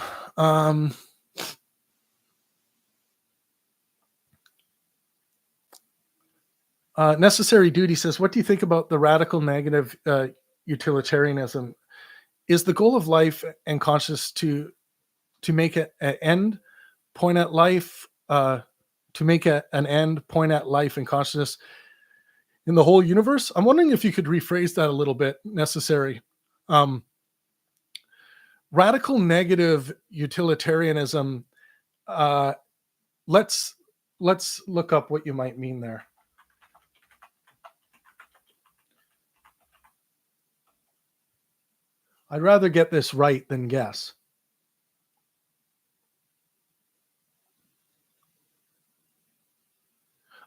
Necessary Duty says, what do you think about the radical negative utilitarianism? Is the goal of life and consciousness to make an end point at life, to make an end point at life and consciousness in the whole universe? I'm wondering if you could rephrase that a little bit, Necessary. Radical negative utilitarianism. Let's look up what you might mean there. I'd rather get this right than guess.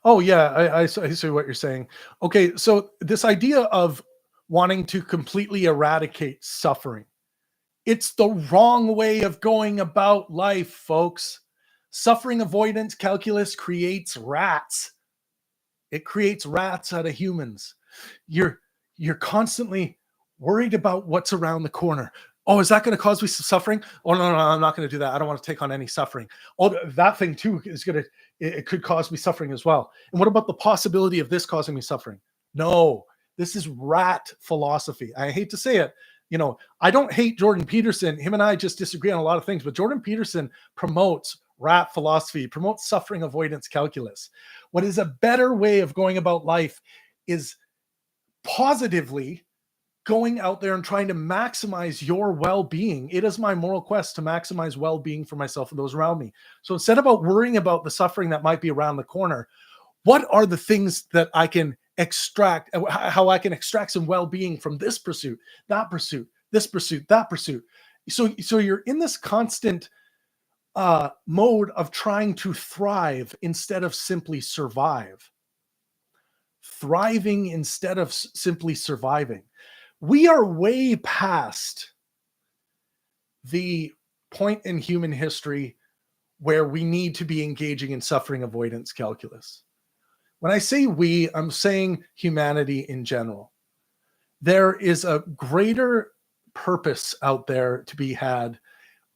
Oh, yeah, I see what you're saying. Okay, so this idea of wanting to completely eradicate suffering, it's the wrong way of going about life, folks. Suffering avoidance calculus creates rats. It creates rats out of humans. You're constantly worried about what's around the corner. Oh, is that going to cause me some suffering? Oh, no, I'm not going to do that. I don't want to take on any suffering. Oh, that thing too is it could cause me suffering as well. And what about the possibility of this causing me suffering? No, this is rat philosophy. I hate to say it. I don't hate Jordan Peterson. Him and I just disagree on a lot of things, but Jordan Peterson promotes rat philosophy, promotes suffering avoidance calculus. What is a better way of going about life is positively going out there and trying to maximize your well-being. It is my moral quest to maximize well-being for myself and those around me. So instead of worrying about the suffering that might be around the corner, what are the things that I can extract, how I can extract some well-being from this pursuit, that pursuit, this pursuit, that pursuit. So you're in this constant mode of trying to thrive instead of simply survive. Thriving instead of simply surviving. We are way past the point in human history where we need to be engaging in suffering avoidance calculus. When I say we, I'm saying humanity in general. there is a greater purpose out there to be had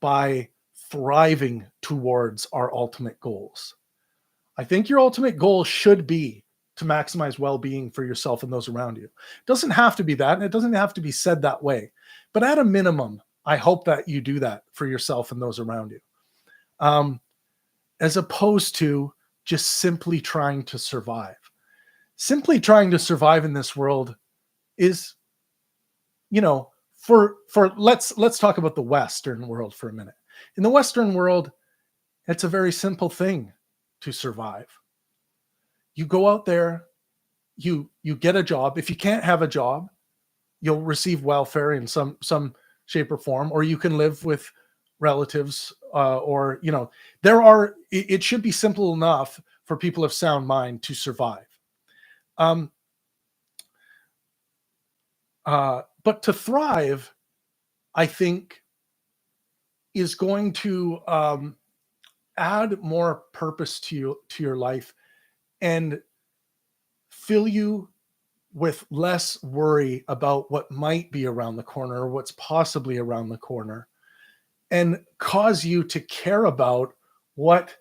by thriving towards our ultimate goals. I think your ultimate goal should be to maximize well-being for yourself and those around you. It doesn't have to be that, and it doesn't have to be said that way. But at a minimum, I hope that you do that for yourself and those around you. As opposed to just simply trying to survive. Simply trying to survive in this world is, for let's talk about the Western world for a minute. In the Western world, it's a very simple thing to survive. You go out there, you get a job. If you can't have a job, you'll receive welfare in some shape or form, or you can live with relatives, or it should be simple enough for people of sound mind to survive. But to thrive, I think, is going to add more purpose to your life and fill you with less worry about what might be around the corner or what's possibly around the corner, and cause you to care about what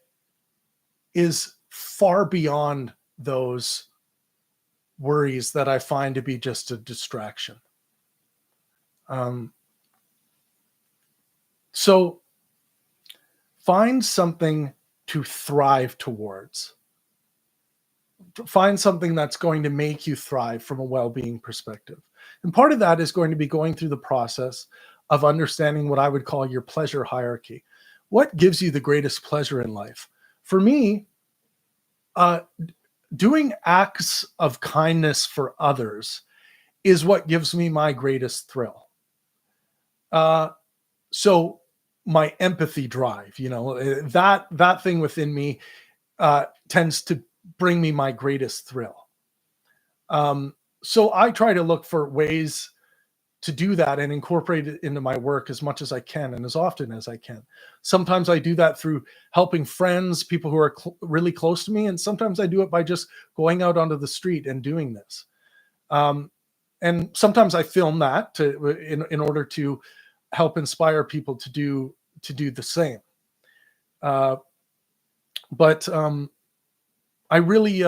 is far beyond those worries that I find to be just a distraction. So find something to thrive towards. Find something that's going to make you thrive from a well-being perspective. And part of that is going to be going through the process of understanding what I would call your pleasure hierarchy. What gives you the greatest pleasure in life? For me, doing acts of kindness for others is what gives me my greatest thrill. So my empathy drive, that thing within me tends to bring me my greatest thrill. So I try to look for ways to do that and incorporate it into my work as much as I can and as often as I can. Sometimes I do that through helping friends, people who are really close to me, and sometimes I do it by just going out onto the street and doing this. And sometimes I film that in order to help inspire people to do the same. But I really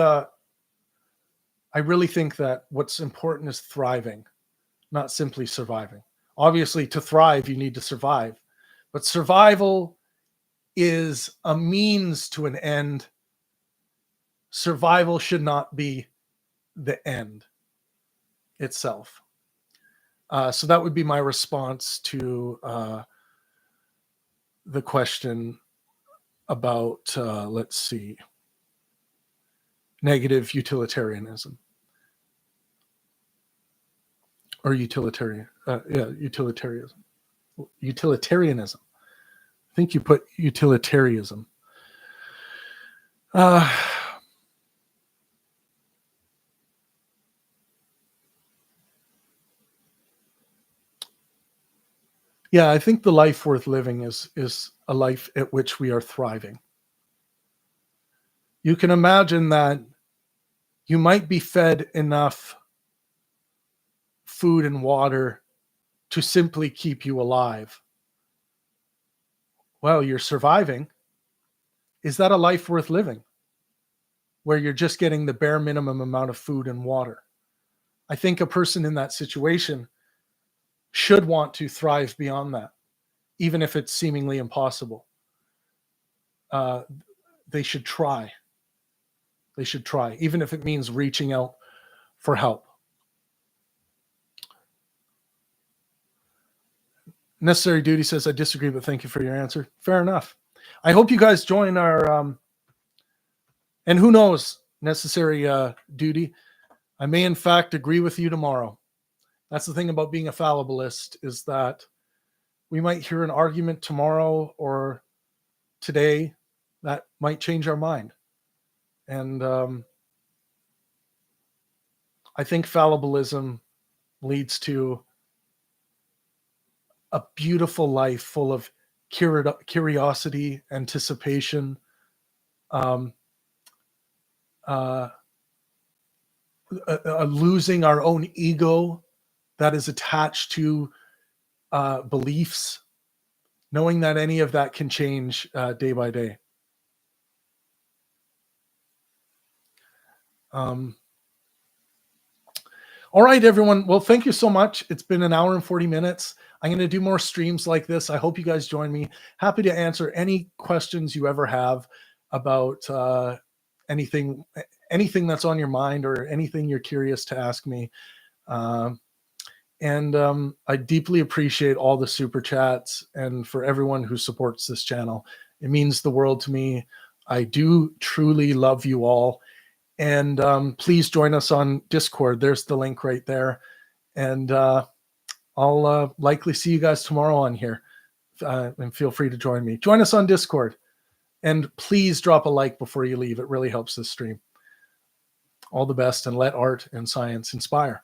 think that what's important is thriving, not simply surviving. Obviously, to thrive, you need to survive, but survival is a means to an end. Survival should not be the end itself. So that would be my response to the question about, let's see, negative utilitarianism. Or utilitarianism. Utilitarianism. I think you put utilitarianism. Yeah, I think the life worth living is a life at which we are thriving. You can imagine that you might be fed enough food and water to simply keep you alive. Well, you're surviving. Is that a life worth living? Where you're just getting the bare minimum amount of food and water? I think a person in that situation should want to thrive beyond that, even if it's seemingly impossible. They should try. They should try, even if it means reaching out for help. Necessary Duty says, I disagree, but thank you for your answer. Fair enough. I hope you guys join our, and who knows, Necessary Duty, I may in fact agree with you tomorrow. That's the thing about being a fallibilist, is that we might hear an argument tomorrow or today that might change our mind. And I think fallibilism leads to a beautiful life full of curiosity, anticipation, losing our own ego that is attached to beliefs, knowing that any of that can change day by day. All right, everyone. Well, thank you so much. It's been an hour and 40 minutes. I'm going to do more streams like this. I hope you guys join me. Happy to answer any questions you ever have about anything that's on your mind or anything you're curious to ask me. I deeply appreciate all the super chats and for everyone who supports this channel. It means the world to me. I do truly love you all. And please join us on Discord. There's the link right there. And I'll likely see you guys tomorrow on here. And feel free to join me. Join us on Discord. And please drop a like before you leave. It really helps this stream. All the best, and let art and science inspire.